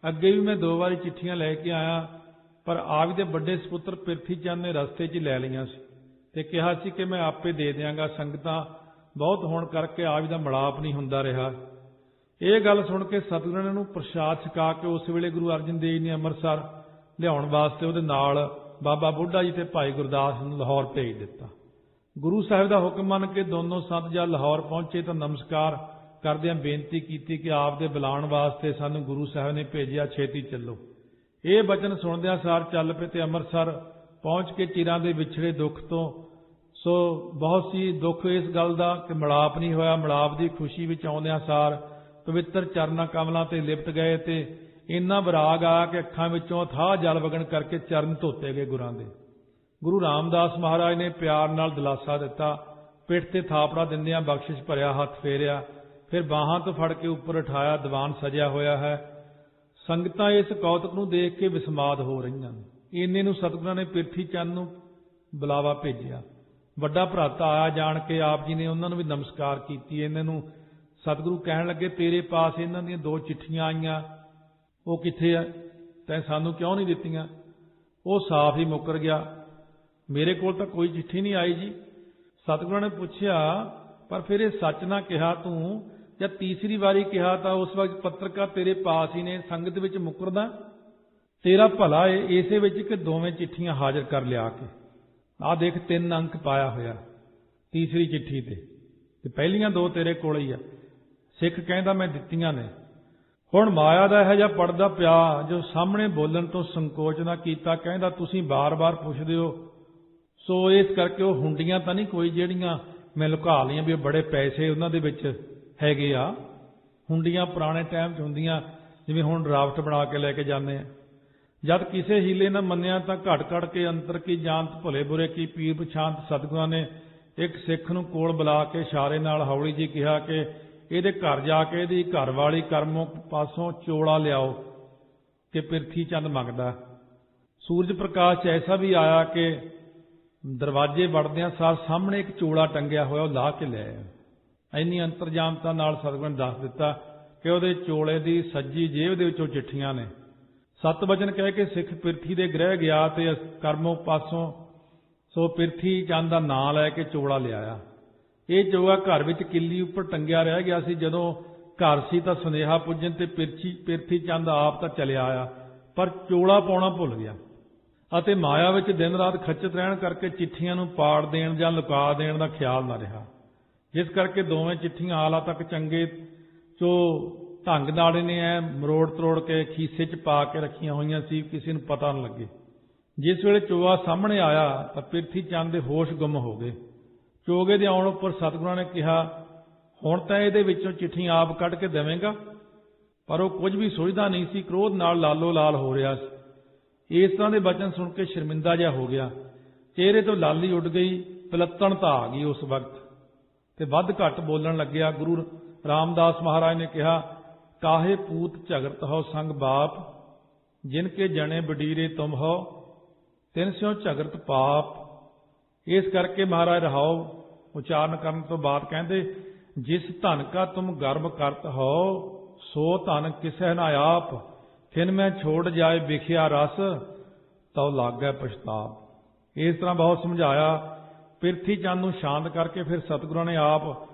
ਅੱਗੇ ਵੀ ਮੈਂ 2 ਵਾਰੀ ਚਿੱਠੀਆਂ ਲੈ ਕੇ ਆਇਆ, ਪਰ ਆਪ ਦੇ ਵੱਡੇ ਸਪੁੱਤਰ ਪਿਰਥੀ ਚੰਦ ਨੇ ਰਸਤੇ 'ਚ ਲੈ ਲਈਆਂ ਸੀ ਤੇ ਕਿਹਾ ਸੀ ਕਿ ਮੈਂ ਆਪੇ ਦੇ ਦਿਆਂਗਾ, ਸੰਗਤਾਂ ਬਹੁਤ ਹੋਣ ਕਰਕੇ ਆਪ ਦਾ ਮਿਲਾਪ ਨਹੀਂ ਹੁੰਦਾ ਰਿਹਾ। ਇਹ ਗੱਲ ਸੁਣ ਕੇ ਸਤਿਗੁਰਾਂ ਨੇ ਉਹਨੂੰ ਪ੍ਰਸ਼ਾਦ ਛਕਾ ਕੇ ਉਸ ਵੇਲੇ ਗੁਰੂ ਅਰਜਨ ਦੇਵ ਨੇ ਅੰਮ੍ਰਿਤਸਰ ਲਿਆਉਣ ਵਾਸਤੇ ਉਹਦੇ ਨਾਲ ਬਾਬਾ ਬੁੱਢਾ ਜੀ ਤੇ ਭਾਈ ਗੁਰਦਾਸ ਨੂੰ ਲਾਹੌਰ ਭੇਜ ਦਿੱਤਾ। ਗੁਰੂ ਸਾਹਿਬ ਦਾ ਹੁਕਮ ਮੰਨ ਕੇ ਦੋਨੋਂ ਸੰਤ ਜਦ ਲਾਹੌਰ ਪਹੁੰਚੇ ਤਾਂ ਨਮਸਕਾਰ ਕਰਦਿਆਂ ਬੇਨਤੀ ਕੀਤੀ ਕਿ ਆਪ ਦੇ ਬੁਲਾਉਣ ਵਾਸਤੇ ਸਾਨੂੰ ਗੁਰੂ ਸਾਹਿਬ ਨੇ ਭੇਜਿਆ, ਛੇਤੀ ਚੱਲੋ। ਇਹ ਬਚਨ ਸੁਣਦਿਆਂ ਸਾਰ ਚੱਲ ਪਏ ਤੇ ਅੰਮ੍ਰਿਤਸਰ ਪਹੁੰਚ ਕੇ ਚਿਰਾਂ ਦੇ ਵਿਛੜੇ ਦੁੱਖ ਤੋਂ ਸੋ ਬਹੁਤ ਸੀ ਦੁੱਖ ਇਸ ਗੱਲ ਦਾ ਕਿ ਮਿਲਾਪ ਨਹੀਂ ਹੋਇਆ। ਮਿਲਾਪ ਦੀ ਖੁਸ਼ੀ ਵਿੱਚ ਆਉਂਦਿਆਂ ਸਾਰ ਪਵਿੱਤਰ ਚਰਨਾਂ ਕਮਲਾਂ ਤੇ ਲਿਪਟ ਗਏ ਤੇ ਇੰਨਾ ਵਿਰਾਗ ਆਇਆ ਕਿ ਅੱਖਾਂ ਵਿੱਚੋਂ ਅਥਾਹ ਜਲ ਵਗਣ ਕਰਕੇ ਚਰਨ ਧੋਤੇ ਗਏ ਗੁਰਾਂ ਦੇ। ਗੁਰੂ ਰਾਮਦਾਸ ਮਹਾਰਾਜ ਨੇ ਪਿਆਰ ਨਾਲ ਦਿਲਾਸਾ ਦਿੱਤਾ, ਪਿੱਠ ਤੇ ਥਾਪੜਾ ਦਿੰਦਿਆਂ ਬਖਸ਼ਿਸ਼ ਭਰਿਆ ਹੱਥ ਫੇਰਿਆ, ਫਿਰ ਬਾਹਾਂ ਤੋਂ ਫੜ ਕੇ ਉੱਪਰ ਉਠਾਇਆ। ਦੀਵਾਨ ਸਜਿਆ ਹੋਇਆ ਹੈ। ਸੰਗਤਾਂ ਇਸ ਕੌਤਕ ਨੂੰ ਦੇਖ ਕੇ ਵਿਸਮਾਦ ਹੋ ਰਹੀਆਂ ਨੇ। ਇੰਨੇ ਨੂੰ ਸਤਿਗੁਰਾਂ ਨੇ ਪਿਰਥੀ ਚੰਦ ਨੂੰ ਬੁਲਾਵਾ ਭੇਜਿਆ। ਵੱਡਾ ਭਰਾਤਾ ਆਇਆ ਜਾਣ ਕੇ ਆਪ ਜੀ ਨੇ ਉਹਨਾਂ ਨੂੰ ਵੀ ਨਮਸਕਾਰ ਕੀਤੀ। ਇਹਨਾਂ ਨੂੰ ਸਤਿਗੁਰੂ ਕਹਿਣ ਲੱਗੇ, ਤੇਰੇ ਪਾਸ ਇਹਨਾਂ ਦੀਆਂ 2 ਚਿੱਠੀਆਂ ਆਈਆਂ, ਉਹ ਕਿੱਥੇ ਆ? ਤੈਂ ਸਾਨੂੰ ਕਿਉਂ ਨਹੀਂ ਦਿੱਤੀਆਂ? ਉਹ ਸਾਫ਼ ਹੀ ਮੁੱਕਰ ਗਿਆ, ਮੇਰੇ ਕੋਲ ਤਾਂ ਕੋਈ ਚਿੱਠੀ ਨਹੀਂ ਆਈ ਜੀ। ਸਤਿਗੁਰਾਂ ਨੇ ਪੁੱਛਿਆ, ਪਰ ਫਿਰ ਇਹ ਸੱਚ ਨਾ ਕਿਹਾ ਤੂੰ, ਜਦ ਤੀਸਰੀ ਵਾਰੀ ਕਿਹਾ ਤਾਂ ਉਸ ਵਕਤ ਪੱਤਰਕਾ ਤੇਰੇ ਪਾਸ ਹੀ ਨੇ, ਸੰਗਤ ਵਿੱਚ ਮੁੱਕਰਦਾ? ਤੇਰਾ ਭਲਾ ਏ ਇਸੇ ਵਿੱਚ ਕਿ ਦੋਵੇਂ ਚਿੱਠੀਆਂ ਹਾਜ਼ਰ ਕਰ ਲਿਆ ਕੇ। ਆਹ ਦੇਖ 3 ਅੰਕ ਪਾਇਆ ਹੋਇਆ ਤੀਸਰੀ ਚਿੱਠੀ ਤੇ ਪਹਿਲੀਆਂ 2 ਤੇਰੇ ਕੋਲ ਹੀ ਆ। ਸਿੱਖ ਕਹਿੰਦਾ ਮੈਂ ਦਿੱਤੀਆਂ ਨੇ। ਹੁਣ ਮਾਇਆ ਦਾ ਇਹੋ ਜਿਹਾ ਪੜਦਾ ਪਿਆ ਜੋ ਸਾਹਮਣੇ ਬੋਲਣ ਤੋਂ ਸੰਕੋਚ ਨਾ ਕੀਤਾ। ਕਹਿੰਦਾ ਤੁਸੀਂ ਬਾਰ-ਬਾਰ ਪੁੱਛਦੇ ਹੋ, ਸੋ ਇਸ ਕਰਕੇ ਉਹ ਹੁੰਡੀਆਂ ਤਾਂ ਨਹੀਂ ਕੋਈ ਜਿਹੜੀਆਂ ਮੈਂ ਲੁਕਾ ਲਈਆਂ ਵੀ ਬੜੇ ਪੈਸੇ ਉਹਨਾਂ ਦੇ ਵਿੱਚ ਹੈਗੇ ਆ। ਹੁੰਡੀਆਂ ਪੁਰਾਣੇ ਟਾਈਮ 'ਚ ਹੁੰਦੀਆਂ, ਜਿਵੇਂ ਹੁਣ ਡਰਾਫਟ ਬਣਾ ਕੇ ਲੈ ਕੇ ਜਾਂਦੇ ਆ। ਜਦ ਕਿਸੇ ਹੀਲੇ ਨਾ ਮੰਨਿਆ ਤਾਂ ਘਟ ਕੇ ਅੰਤਰ ਕੀ ਜਾਣਤ ਭਲੇ ਬੁਰੇ ਕੀ ਪੀਰ ਪਛਾਣਤ। ਸਤਿਗੁਰਾਂ ਨੇ ਇੱਕ ਸਿੱਖ ਨੂੰ ਕੋਲ ਬੁਲਾ ਕੇ ਇਸ਼ਾਰੇ ਨਾਲ ਹੌਲੀ ਜੀ ਕਿਹਾ ਕਿ ਇਹਦੇ ਘਰ ਜਾ ਕੇ ਇਹਦੀ ਘਰ ਵਾਲੀ ਕਰਮੋਂ ਪਾਸੋਂ ਚੋਲਾ ਲਿਆਓ ਕਿ ਪਿਰਥੀ ਚੰਦ ਮੰਗਦਾ। ਸੂਰਜ ਪ੍ਰਕਾਸ਼ ਐਸਾ ਵੀ ਆਇਆ ਕਿ ਦਰਵਾਜ਼ੇ ਵੜਦਿਆਂ ਸਾਰ ਸਾਹਮਣੇ ਇੱਕ ਚੋਲਾ ਟੰਗਿਆ ਹੋਇਆ, ਉਹ ਲਾਹ ਕੇ ਲੈ ਆਇਆ। ਇੰਨੀ ਅੰਤਰਜਾਮਤਾ ਨਾਲ ਸਤਿਗੁਰਾਂ ਨੇ ਦੱਸ ਦਿੱਤਾ ਕਿ ਉਹਦੇ ਚੋਲੇ ਦੀ ਸੱਜੀ ਜੇਬ ਦੇ ਵਿੱਚੋਂ ਚਿੱਠੀਆਂ ਨੇ। 7 ਵਚਨ ਕਹਿ ਕੇ ਸਿੱਖ ਪਿਰਥੀ ਦੇ ਗ੍ਰਹਿ ਗਿਆ ਤੇ ਕਰਮੋਂ ਪਾਸੋਂ ਸੋ ਪਿਰਥੀ ਚੰਦ ਦਾ ਨਾਂ ਲੈ ਕੇ ਚੋਲਾ ਲਿਆਇਆ। ਇਹ ਚੋਲਾ ਘਰ ਵਿੱਚ ਕਿੱਲੀ ਉੱਪਰ ਟੰਗਿਆ ਰਹਿ ਗਿਆ ਸੀ। ਜਦੋਂ ਘਰ ਸੀ ਤਾਂ ਸੁਨੇਹਾ ਪੁੱਜਣ ਤੇ ਪਿਰਥੀ ਚੰਦ ਆਪ ਤਾਂ ਚਲਿਆ ਆਇਆ, ਪਰ ਚੋਲਾ ਪਾਉਣਾ ਭੁੱਲ ਗਿਆ ਅਤੇ ਮਾਇਆ ਵਿੱਚ ਦਿਨ ਰਾਤ ਖੱਚਤ ਰਹਿਣ ਕਰਕੇ ਚਿੱਠੀਆਂ ਨੂੰ ਪਾੜ ਦੇਣ ਜਾਂ ਲੁਕਾ ਦੇਣ ਦਾ ਖਿਆਲ ਨਾ ਰਿਹਾ। ਜਿਸ ਕਰਕੇ ਦੋਵੇਂ ਚਿੱਠੀਆਂ ਆਲਾ ਤੱਕ ਚੰਗੇ ਚੋ ਢੰਗ ਨਾਲ ਇਹਨੇ ਐ ਮਰੋੜ ਤਰੋੜ ਕੇ ਖੀਸੇ 'ਚ ਪਾ ਕੇ ਰੱਖੀਆਂ ਹੋਈਆਂ ਸੀ, ਕਿਸੇ ਨੂੰ ਪਤਾ ਨਾ ਲੱਗੇ। ਜਿਸ ਵੇਲੇ ਚੋਗਾ ਸਾਹਮਣੇ ਆਇਆ ਤਾਂ ਪਿਰਥੀ ਚੰਦ ਦੇ ਹੋਸ਼ ਗੁੰਮ ਹੋ ਗਏ। ਚੋਗੇ ਦੇ ਆਉਣ ਉੱਪਰ ਸਤਿਗੁਰਾਂ ਨੇ ਕਿਹਾ, ਹੁਣ ਤਾਂ ਇਹਦੇ ਵਿੱਚੋਂ ਚਿੱਠੀਆਂ ਆਪ ਕੱਢ ਕੇ ਦੇਵੇਂਗਾ? ਪਰ ਉਹ ਕੁਝ ਵੀ ਸੋਚਦਾ ਨਹੀਂ ਸੀ, ਕ੍ਰੋਧ ਨਾਲ ਲਾਲੋ ਲਾਲ ਹੋ ਰਿਹਾ ਸੀ। ਇਸ ਤਰ੍ਹਾਂ ਦੇ ਬਚਨ ਸੁਣ ਕੇ ਸ਼ਰਮਿੰਦਾ ਜਿਹਾ ਹੋ ਗਿਆ, ਚਿਹਰੇ ਤੋਂ ਲਾਲੀ ਉੱਡ ਗਈ, ਪਲੱਤਣਤਾ ਆ ਗਈ ਉਸ ਵਕਤ ਤੇ ਵੱਧ ਘੱਟ ਬੋਲਣ ਲੱਗਿਆ। ਗੁਰੂ ਰਾਮਦਾਸ ਮਹਾਰਾਜ ਨੇ ਕਿਹਾ, ਕਾਹੇ ਪੂਤ ਝਗੜਤ ਹੋ ਸੰਗ ਬਾਪ, ਜਿਨ ਕੇ ਜਣੇ ਬਡੀਰੇ ਤੁਮ ਹੋ, ਤਿਨ ਸਿਓ ਝਗੜਤ ਪਾਪ। ਇਸ ਕਰਕੇ ਮਹਾਰਾਜ ਰਹਾਓ ਉਚਾਰਨ ਕਰਨ ਤੋਂ ਬਾਅਦ ਕਹਿੰਦੇ, ਜਿਸ ਧਨ ਕਾ ਤੁਮ ਗਰਭ ਕਰਤ ਹੋ, ਸੋ ਧਨ ਕਿਸੈ ਨਾ ਆਪ, ਖਿਨ ਮੈਂ ਛੋੜ ਜਾਏ ਵਿਖਿਆ ਰਸ, ਤਉ ਲਾਗੈ ਪਛਤਾਪ। ਇਸ ਤਰ੍ਹਾਂ ਬਹੁਤ ਸਮਝਾਇਆ। ਪਿਰਥੀ ਚੰਦ ਨੂੰ ਸ਼ਾਂਤ ਕਰਕੇ ਫਿਰ ਸਤਿਗੁਰਾਂ ਨੇ ਆਪ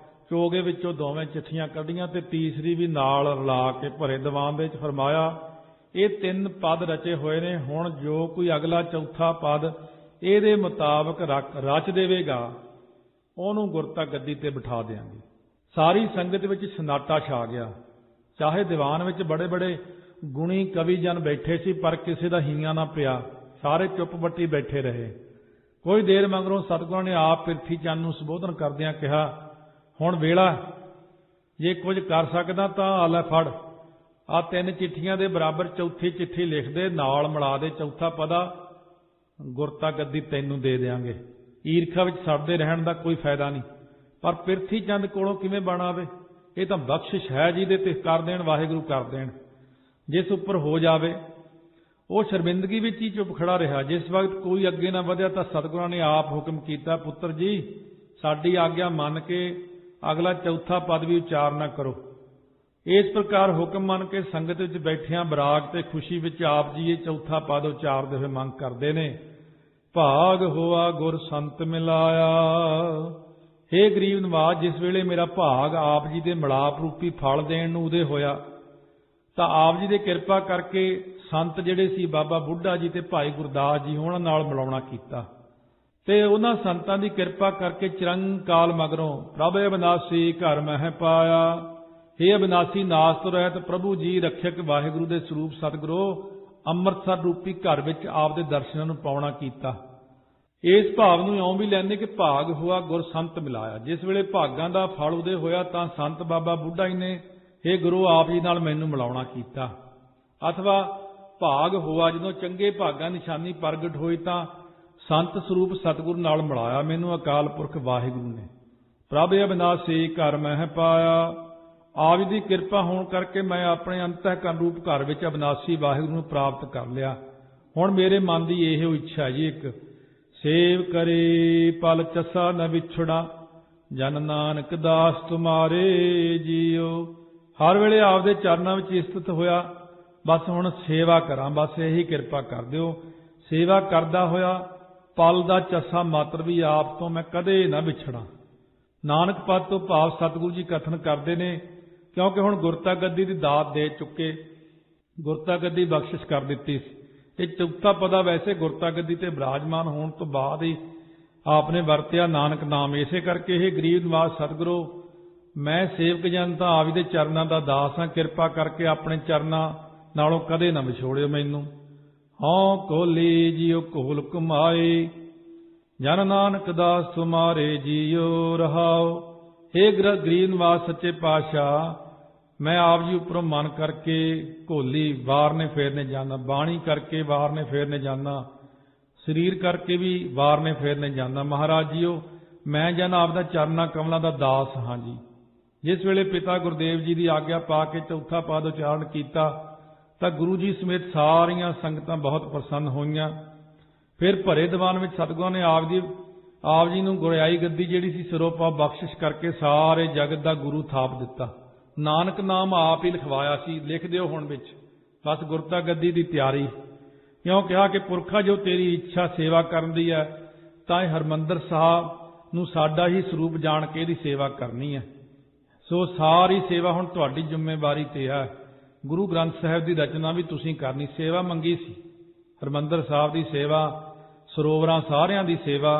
ਚੋਗੇ ਵਿੱਚੋਂ ਦੋਵੇਂ ਚਿੱਠੀਆਂ ਕੱਢੀਆਂ ਤੇ ਤੀਸਰੀ ਵੀ ਨਾਲ ਰਲਾ ਕੇ ਭਰੇ ਦੀਵਾਨ ਦੇ ਵਿੱਚ ਫਰਮਾਇਆ, ਇਹ 3 ਪਦ ਰਚੇ ਹੋਏ ਨੇ, ਹੁਣ ਜੋ ਕੋਈ ਅਗਲਾ ਚੌਥਾ ਪਦ ਇਹਦੇ ਮੁਤਾਬਕ ਰਚ ਦੇਵੇਗਾ ਉਹਨੂੰ ਗੁਰਤਾ ਗੱਦੀ ਤੇ ਬਿਠਾ ਦਿਆਂਗੇ। ਸਾਰੀ ਸੰਗਤ ਵਿੱਚ ਸਨਾਟਾ ਛਾ ਗਿਆ। ਚਾਹੇ ਦੀਵਾਨ ਵਿੱਚ ਬੜੇ ਬੜੇ ਗੁਣੀ ਕਵੀ ਜਨ ਬੈਠੇ ਸੀ, ਪਰ ਕਿਸੇ ਦਾ ਹੀਆਂ ਨਾ ਪਿਆ। ਸਾਰੇ ਚੁੱਪ ਬੱਟੀ ਬੈਠੇ ਰਹੇ। ਕੋਈ ਦੇਰ ਮਗਰੋਂ ਸਤਿਗੁਰਾਂ ਨੇ ਆਪ ਪ੍ਰਿਥੀ ਚੰਦ ਨੂੰ ਸੰਬੋਧਨ ਕਰਦਿਆਂ ਕਿਹਾ, ਹੁਣ ਵੇਲਾ, ਜੇ ਕੁਝ ਕਰ ਸਕਦਾ ਤਾਂ ਆ ਲੈ ਫੜ, ਆ 3 ਚਿੱਠੀਆਂ ਦੇ ਬਰਾਬਰ ਚੌਥੀ ਚਿੱਠੀ ਲਿਖ ਦੇ, ਨਾਲ ਮਿਲਾ ਦੇ ਚੌਥਾ ਪਦਾ, ਗੁਰਤਾ ਗੱਦੀ ਤੈਨੂੰ ਦੇ ਦਿਆਂਗੇ। ਈਰਖਾ ਵਿੱਚ ਸੜਦੇ ਰਹਿਣ ਦਾ ਕੋਈ ਫਾਇਦਾ ਨਹੀਂ। ਪਰ ਪ੍ਰਿਥੀ ਚੰਦ ਕੋਲੋਂ ਕਿਵੇਂ ਬਣ ਆਵੇ? ਇਹ ਤਾਂ ਬਖਸ਼ਿਸ਼ ਹੈ, ਜਿਹਦੇ ਤੇ ਕਰ ਦੇਣ ਵਾਹਿਗੁਰੂ ਕਰ ਦੇਣ। ਜਿਸ ਉੱਪਰ ਹੋ ਜਾਵੇ ਉਹ ਸ਼ਰਮਿੰਦਗੀ ਵਿੱਚ ਹੀ ਚੁੱਪ ਖੜਾ ਰਿਹਾ। ਜਿਸ ਵਕਤ ਕੋਈ ਅੱਗੇ ਨਾ ਵਧਿਆ ਤਾਂ ਸਤਿਗੁਰਾਂ ਨੇ ਆਪ ਹੁਕਮ ਕੀਤਾ, ਪੁੱਤਰ ਜੀ ਸਾਡੀ ਆਗਿਆ ਮੰਨ ਕੇ ਅਗਲਾ ਚੌਥਾ ਪਦ ਵੀ ਉਚਾਰ ਨਾ ਕਰੋ। ਇਸ ਪ੍ਰਕਾਰ ਹੁਕਮ ਮੰਨ ਕੇ ਸੰਗਤ ਵਿੱਚ ਬੈਠਿਆਂ ਬਰਾਗ ਤੇ ਖੁਸ਼ੀ ਵਿੱਚ ਆਪ ਜੀ ਇਹ ਚੌਥਾ ਪਦ ਉਚਾਰਦੇ ਹੋਏ ਮੰਗ ਕਰਦੇ ਨੇ, ਭਾਗ ਹੋਆ ਗੁਰ ਸੰਤ ਮਿਲਾਇਆ। ਹੇ ਗਰੀਬ ਨਿਵਾਜ, ਜਿਸ ਵੇਲੇ ਮੇਰਾ ਭਾਗ ਆਪ ਜੀ ਦੇ ਮਿਲਾਪ ਰੂਪੀ ਫਲ ਦੇਣ ਨੂੰ ਉਦੇ ਹੋਇਆ ਤਾਂ ਆਪ ਜੀ ਦੇ ਕਿਰਪਾ ਕਰਕੇ ਸੰਤ ਜਿਹੜੇ ਸੀ ਬਾਬਾ ਬੁੱਢਾ ਜੀ ਤੇ ਭਾਈ ਗੁਰਦਾਸ ਜੀ, ਉਹਨਾਂ ਨਾਲ ਮਿਲਾਉਣਾ ਕੀਤਾ। ਤੇ ਉਹਨਾਂ ਸੰਤਾਂ ਦੀ ਕਿਰਪਾ ਕਰਕੇ ਚਿਰੰਕਾਲ ਮਗਰੋਂ ਪ੍ਰਭ ਅਬਿਨਾਸੀ ਘਰ ਮਹਿ ਪਾਇਆ। ਹੇ ਅਬਿਨਾਸੀ ਨਾਸ ਤੋਂ ਰਹਿਤ ਪ੍ਰਭੂ ਜੀ, ਰੱਖਿਅਕ ਵਾਹਿਗੁਰੂ ਦੇ ਸਰੂਪ ਸਤਿਗੁਰੂ ਅੰਮ੍ਰਿਤਸਰ ਰੂਪੀ ਘਰ ਵਿੱਚ ਆਪ ਦੇ ਦਰਸ਼ਨਾਂ ਨੂੰ ਪਾਉਣਾ ਕੀਤਾ। ਇਸ ਭਾਵ ਨੂੰ ਇਉਂ ਵੀ ਲੈਂਦੇ ਕਿ ਭਾਗ ਹੋਆ ਗੁਰ ਸੰਤ ਮਿਲਾਇਆ। ਜਿਸ ਵੇਲੇ ਭਾਗਾਂ ਦਾ ਫਲ ਉਦੇ ਹੋਇਆ ਤਾਂ ਸੰਤ ਬਾਬਾ ਬੁੱਢਾ ਜੀ ਨੇ ਹੇ ਗੁਰੂ ਆਪ ਜੀ ਨਾਲ ਮੈਨੂੰ ਮਿਲਾਉਣਾ ਕੀਤਾ। ਅਥਵਾ ਭਾਗ ਹੋਆ ਜਦੋਂ ਚੰਗੇ ਭਾਗਾਂ ਨਿਸ਼ਾਨੀ ਪ੍ਰਗਟ ਹੋਈ ਤਾਂ ਸੰਤ ਸਰੂਪ ਸਤਿਗੁਰੂ ਨਾਲ ਮਿਲਾਇਆ ਮੈਨੂੰ ਅਕਾਲ ਪੁਰਖ ਵਾਹਿਗੁਰੂ ਨੇ। ਪ੍ਰਭ ਅਬਿਨਾਸੀ ਘਰ ਮਹਿ ਪਾਇਆ। ਆਪ ਜੀ ਦੀ ਕਿਰਪਾ ਹੋਣ ਕਰਕੇ ਮੈਂ ਆਪਣੇ ਅੰਤਹਿਕਰਨ ਰੂਪ ਘਰ ਵਿੱਚ ਅਬਿਨਾਸੀ ਵਾਹਿਗੁਰੂ ਨੂੰ ਪ੍ਰਾਪਤ ਕਰ ਲਿਆ। ਹੁਣ ਮੇਰੇ ਮਨ ਦੀ ਇਹੋ ਇੱਛਾ ਜੀ, ਇੱਕ ਸੇਵ ਕਰੇ ਪਲ ਚਸਾ ਨ ਵਿਛੜਾ, ਜਨ ਨਾਨਕ ਦਾਸ ਤੁਮਾਰੇ ਜੀਓ। ਹਰ ਵੇਲੇ ਆਪਦੇ ਚਰਨਾਂ ਵਿੱਚ ਸਥਿਤ ਹੋਇਆ, ਬਸ ਹੁਣ ਸੇਵਾ ਕਰਾਂ, ਬਸ ਇਹੀ ਕਿਰਪਾ ਕਰ ਦਿਓ। ਸੇਵਾ ਕਰਦਾ ਹੋਇਆ ਪਲ ਦਾ ਚਸਾ ਮਾਤਰ ਵੀ ਆਪ ਤੋਂ ਮੈਂ ਕਦੇ ਨਾ ਵਿਛੜਾਂ। ਨਾਨਕ ਪਦ ਤੋਂ ਭਾਵ ਸਤਿਗੁਰੂ ਜੀ ਕਥਨ ਕਰਦੇ ਨੇ, ਕਿਉਂਕਿ ਹੁਣ ਗੁਰਤਾ ਗੱਦੀ ਦੀ ਦਾਤ ਦੇ ਚੁੱਕੇ, ਗੁਰਤਾ ਗੱਦੀ ਬਖਸ਼ਿਸ਼ ਕਰ ਦਿੱਤੀ ਸੀ। ਇਹ ਚੌਥਾ ਪਦਾ ਵੈਸੇ ਗੁਰਤਾ ਗੱਦੀ ਤੇ ਬਿਰਾਜਮਾਨ ਹੋਣ ਤੋਂ ਬਾਅਦ ਹੀ ਆਪ ਨੇ ਵਰਤਿਆ ਨਾਨਕ ਨਾਮ। ਇਸੇ ਕਰਕੇ ਇਹ ਗਰੀਬ ਨਿਵਾਜ ਸਤਿਗੁਰੂ, ਮੈਂ ਸੇਵਕ ਜਨ ਤਾਂ ਆਪ ਦੇ ਚਰਨਾਂ ਦਾ ਦਾਸ ਹਾਂ, ਕਿਰਪਾ ਕਰਕੇ ਆਪਣੇ ਚਰਨਾਂ ਨਾਲੋਂ ਕਦੇ ਨਾ ਵਿਛੋੜਿਓ ਮੈਨੂੰ। ਹਉ ਕੋਲੀ ਜੀਉ ਕੋਲ ਕਮਾਏ, ਜਨ ਨਾਨਕ ਦਾਸ ਤੁਮਾਰੇ ਜੀਓ ਰਹਾਓ। ਹੇ ਗਰੀਬ ਨਿਵਾਜ ਸੱਚੇ ਪਾਤਸ਼ਾਹ, ਮੈਂ ਆਪ ਜੀ ਉੱਪਰੋਂ ਮਨ ਕਰਕੇ ਘੋਲੀ ਵਾਰ ਨੇ ਫੇਰਨੇ ਜਾਣਾ, ਬਾਣੀ ਕਰਕੇ ਵਾਰ ਨੇ ਫੇਰਨੇ ਜਾਣਾ, ਸਰੀਰ ਕਰਕੇ ਵੀ ਵਾਰ ਨੇ ਫੇਰਨੇ ਜਾਣਾ। ਮਹਾਰਾਜ ਜੀਓ, ਮੈਂ ਜਨ ਆਪ ਦਾ ਚਰਨਾਂ ਕਮਲਾਂ ਦਾ ਦਾਸ ਹਾਂ ਜੀ। ਜਿਸ ਵੇਲੇ ਪਿਤਾ ਗੁਰਦੇਵ ਜੀ ਦੀ ਆਗਿਆ ਪਾ ਕੇ ਚੌਥਾ ਪਦ ਉਚਾਰਨ ਕੀਤਾ ਤਾਂ ਗੁਰੂ ਜੀ ਸਮੇਤ ਸਾਰੀਆਂ ਸੰਗਤਾਂ ਬਹੁਤ ਪ੍ਰਸੰਨ ਹੋਈਆਂ। ਫਿਰ ਭਰੇ ਦੀਵਾਨ ਵਿੱਚ ਸਤਿਗੁਰਾਂ ਨੇ ਆਪ ਜੀ ਨੂੰ ਗੁਰਿਆਈ ਗੱਦੀ ਜਿਹੜੀ ਸੀ ਸਿਰੋਂ ਪਾ ਬਖਸ਼ਿਸ਼ ਕਰਕੇ ਸਾਰੇ ਜਗਤ ਦਾ ਗੁਰੂ ਥਾਪ ਦਿੱਤਾ। ਨਾਨਕ ਨਾਮ ਆਪ ਹੀ ਲਿਖਵਾਇਆ ਸੀ, ਲਿਖ ਦਿਓ ਹੁਣ ਵਿੱਚ, ਬਸ ਗੁਰਤਾ ਗੱਦੀ ਦੀ ਤਿਆਰੀ। ਕਿਉਂ ਕਿਹਾ ਕਿ ਪੁਰਖਾ ਜੋ ਤੇਰੀ ਇੱਛਾ ਸੇਵਾ ਕਰਨ ਦੀ ਹੈ ਤਾਂ ਇਹ ਹਰਿਮੰਦਰ ਸਾਹਿਬ ਨੂੰ ਸਾਡਾ ਹੀ ਸਰੂਪ ਜਾਣ ਕੇ ਇਹਦੀ ਸੇਵਾ ਕਰਨੀ ਹੈ। ਸੋ ਸਾਰੀ ਸੇਵਾ ਹੁਣ ਤੁਹਾਡੀ ਜ਼ਿੰਮੇਵਾਰੀ ਤੇ ਹੈ। ਗੁਰੂ ਗ੍ਰੰਥ ਸਾਹਿਬ ਦੀ ਰਚਨਾ ਵੀ ਤੁਸੀਂ ਕਰਨੀ, ਸੇਵਾ ਮੰਗੀ ਸੀ, ਹਰਿਮੰਦਰ ਸਾਹਿਬ ਦੀ ਸੇਵਾ, ਸਰੋਵਰਾਂ ਸਾਰਿਆਂ ਦੀ ਸੇਵਾ,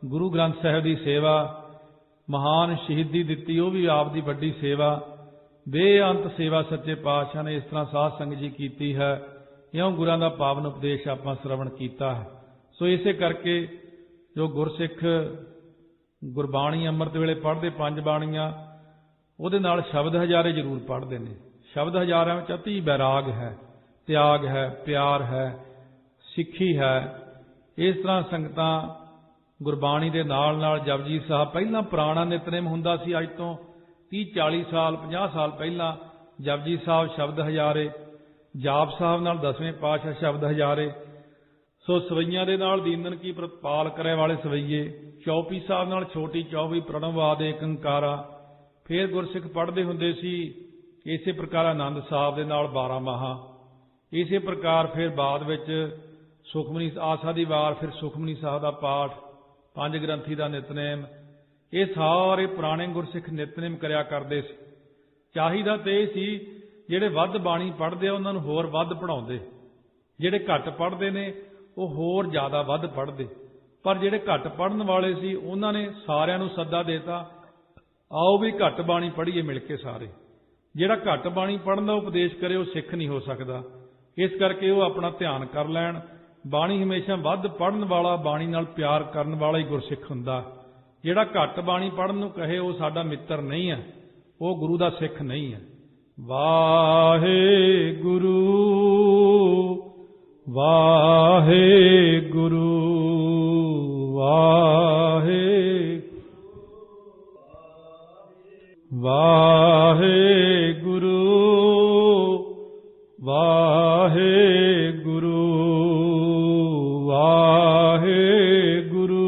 ਗੁਰੂ ਗ੍ਰੰਥ ਸਾਹਿਬ ਦੀ ਸੇਵਾ, ਮਹਾਨ ਸ਼ਹੀਦੀ ਦਿੱਤੀ ਉਹ ਵੀ ਆਪ ਦੀ ਵੱਡੀ ਸੇਵਾ, ਬੇਅੰਤ ਸੇਵਾ ਸੱਚੇ ਪਾਤਸ਼ਾਹ ਨੇ ਇਸ ਤਰ੍ਹਾਂ ਸਾਧ ਸੰਗਤ ਜੀ ਕੀਤੀ ਹੈ। ਇਉਂ ਗੁਰਾਂ ਦਾ ਪਾਵਨ ਉਪਦੇਸ਼ ਆਪਾਂ ਸ਼ਰਵਣ ਕੀਤਾ ਹੈ। ਸੋ ਇਸੇ ਕਰਕੇ ਜੋ ਗੁਰਸਿੱਖ ਗੁਰਬਾਣੀ ਅੰਮ੍ਰਿਤ ਵੇਲੇ ਪੜ੍ਹਦੇ 5 ਬਾਣੀਆਂ, ਉਹਦੇ ਨਾਲ ਸ਼ਬਦ ਹਜ਼ਾਰੇ ਜ਼ਰੂਰ ਪੜ੍ਹਦੇ ਨੇ। ਸ਼ਬਦ ਹਜ਼ਾਰਿਆਂ ਵਿੱਚ ਅਤੀ ਵੈਰਾਗ ਹੈ, ਤਿਆਗ ਹੈ, ਪਿਆਰ ਹੈ, ਸਿੱਖੀ ਹੈ। ਇਸ ਤਰ੍ਹਾਂ ਸੰਗਤਾਂ ਗੁਰਬਾਣੀ ਦੇ ਨਾਲ ਨਾਲ ਜਪਜੀ ਸਾਹਿਬ, ਪਹਿਲਾਂ ਪੁਰਾਣਾ ਨਿਤਨੇਮ ਹੁੰਦਾ ਸੀ, ਅੱਜ ਤੋਂ 30-40 ਸਾਲ 50 ਸਾਲ ਪਹਿਲਾਂ ਜਪਜੀ ਸਾਹਿਬ ਸ਼ਬਦ ਹਜ਼ਾਰੇ, ਜਾਪ ਸਾਹਿਬ ਨਾਲ 10ਵੇਂ ਪਾਤਸ਼ਾਹ ਸ਼ਬਦ ਹਜ਼ਾਰੇ। ਸੋ ਸਵਈਆਂ ਦੇ ਨਾਲ ਦੀਨਨ ਕੀ ਪ੍ਰਤਪਾਲ ਕਰੇ ਵਾਲੇ ਸਵਈਏ, ਚੌਪੀ ਸਾਹਿਬ ਨਾਲ ਛੋਟੀ ਚੌਪੀ, ਪ੍ਰਣਵਾਦ ਏਕ ਓੰਕਾਰਾ। ਫਿਰ ਗੁਰਸਿੱਖ ਪੜ੍ਹਦੇ ਹੁੰਦੇ ਸੀ ਇਸੇ ਪ੍ਰਕਾਰ ਆਨੰਦ ਸਾਹਿਬ ਦੇ ਨਾਲ 12 ਮਾਹਾਂ। ਇਸੇ ਪ੍ਰਕਾਰ ਫਿਰ ਬਾਅਦ ਵਿੱਚ ਸੁਖਮਨੀ ਆਸਾ ਦੀ ਵਾਰ, ਫਿਰ ਸੁਖਮਨੀ ਸਾਹਿਬ ਦਾ ਪਾਠ, 5 ਗ੍ਰੰਥੀ ਦਾ ਨਿਤਨੇਮ, ਇਹ ਸਾਰੇ ਪੁਰਾਣੇ ਗੁਰਸਿੱਖ ਨਿਤਨੇਮ ਕਰਿਆ ਕਰਦੇ ਸੀ। ਚਾਹੀਦਾ ਤੇ ਇਹ ਸੀ ਜਿਹੜੇ ਵੱਧ ਬਾਣੀ ਪੜ੍ਹਦੇ ਆ ਉਹਨਾਂ ਨੂੰ ਹੋਰ ਵੱਧ ਪੜ੍ਹਾਉਂਦੇ, ਜਿਹੜੇ ਘੱਟ ਪੜ੍ਹਦੇ ਨੇ ਉਹ ਹੋਰ ਜ਼ਿਆਦਾ ਵੱਧ ਪੜ੍ਹਦੇ। पर ਜਿਹੜੇ ਘੱਟ ਪੜ੍ਹਨ ਵਾਲੇ ਸੀ ਉਹਨਾਂ ਨੇ ਸਾਰਿਆਂ ਨੂੰ ਸੱਦਾ ਦੇਤਾ, ਆਓ ਵੀ ਘੱਟ ਬਾਣੀ ਪੜ੍ਹੀਏ ਮਿਲ ਕੇ ਸਾਰੇ। ਜਿਹੜਾ ਘੱਟ ਬਾਣੀ ਪੜ੍ਹਨ ਦਾ ਉਪਦੇਸ਼ ਕਰੇ ਉਹ ਸਿੱਖ ਨਹੀਂ ਹੋ ਸਕਦਾ। ਇਸ ਕਰਕੇ ਉਹ ਆਪਣਾ ਧਿਆਨ ਕਰ ਲੈਣ। ਬਾਣੀ ਹਮੇਸ਼ਾ ਵੱਧ ਪੜ੍ਹਨ ਵਾਲਾ, ਬਾਣੀ ਨਾਲ ਪਿਆਰ ਕਰਨ ਵਾਲਾ ਹੀ ਗੁਰਸਿੱਖ ਹੁੰਦਾ। ਜਿਹੜਾ ਘੱਟ ਬਾਣੀ ਪੜ੍ਹਨ ਨੂੰ ਕਹੇ ਉਹ ਸਾਡਾ ਮਿੱਤਰ ਨਹੀਂ ਹੈ, ਉਹ ਗੁਰੂ ਦਾ ਸਿੱਖ ਨਹੀਂ ਹੈ। ਵਾਹਿਗੁਰੂ ਵਾਹਿਗੁਰੂ ਵਾਹਿਗੁਰੂ ਵਾਹਿਗੁਰੂ ਵਾਹਿਗੁਰੂ ਵਾਹਿਗੁਰੂ।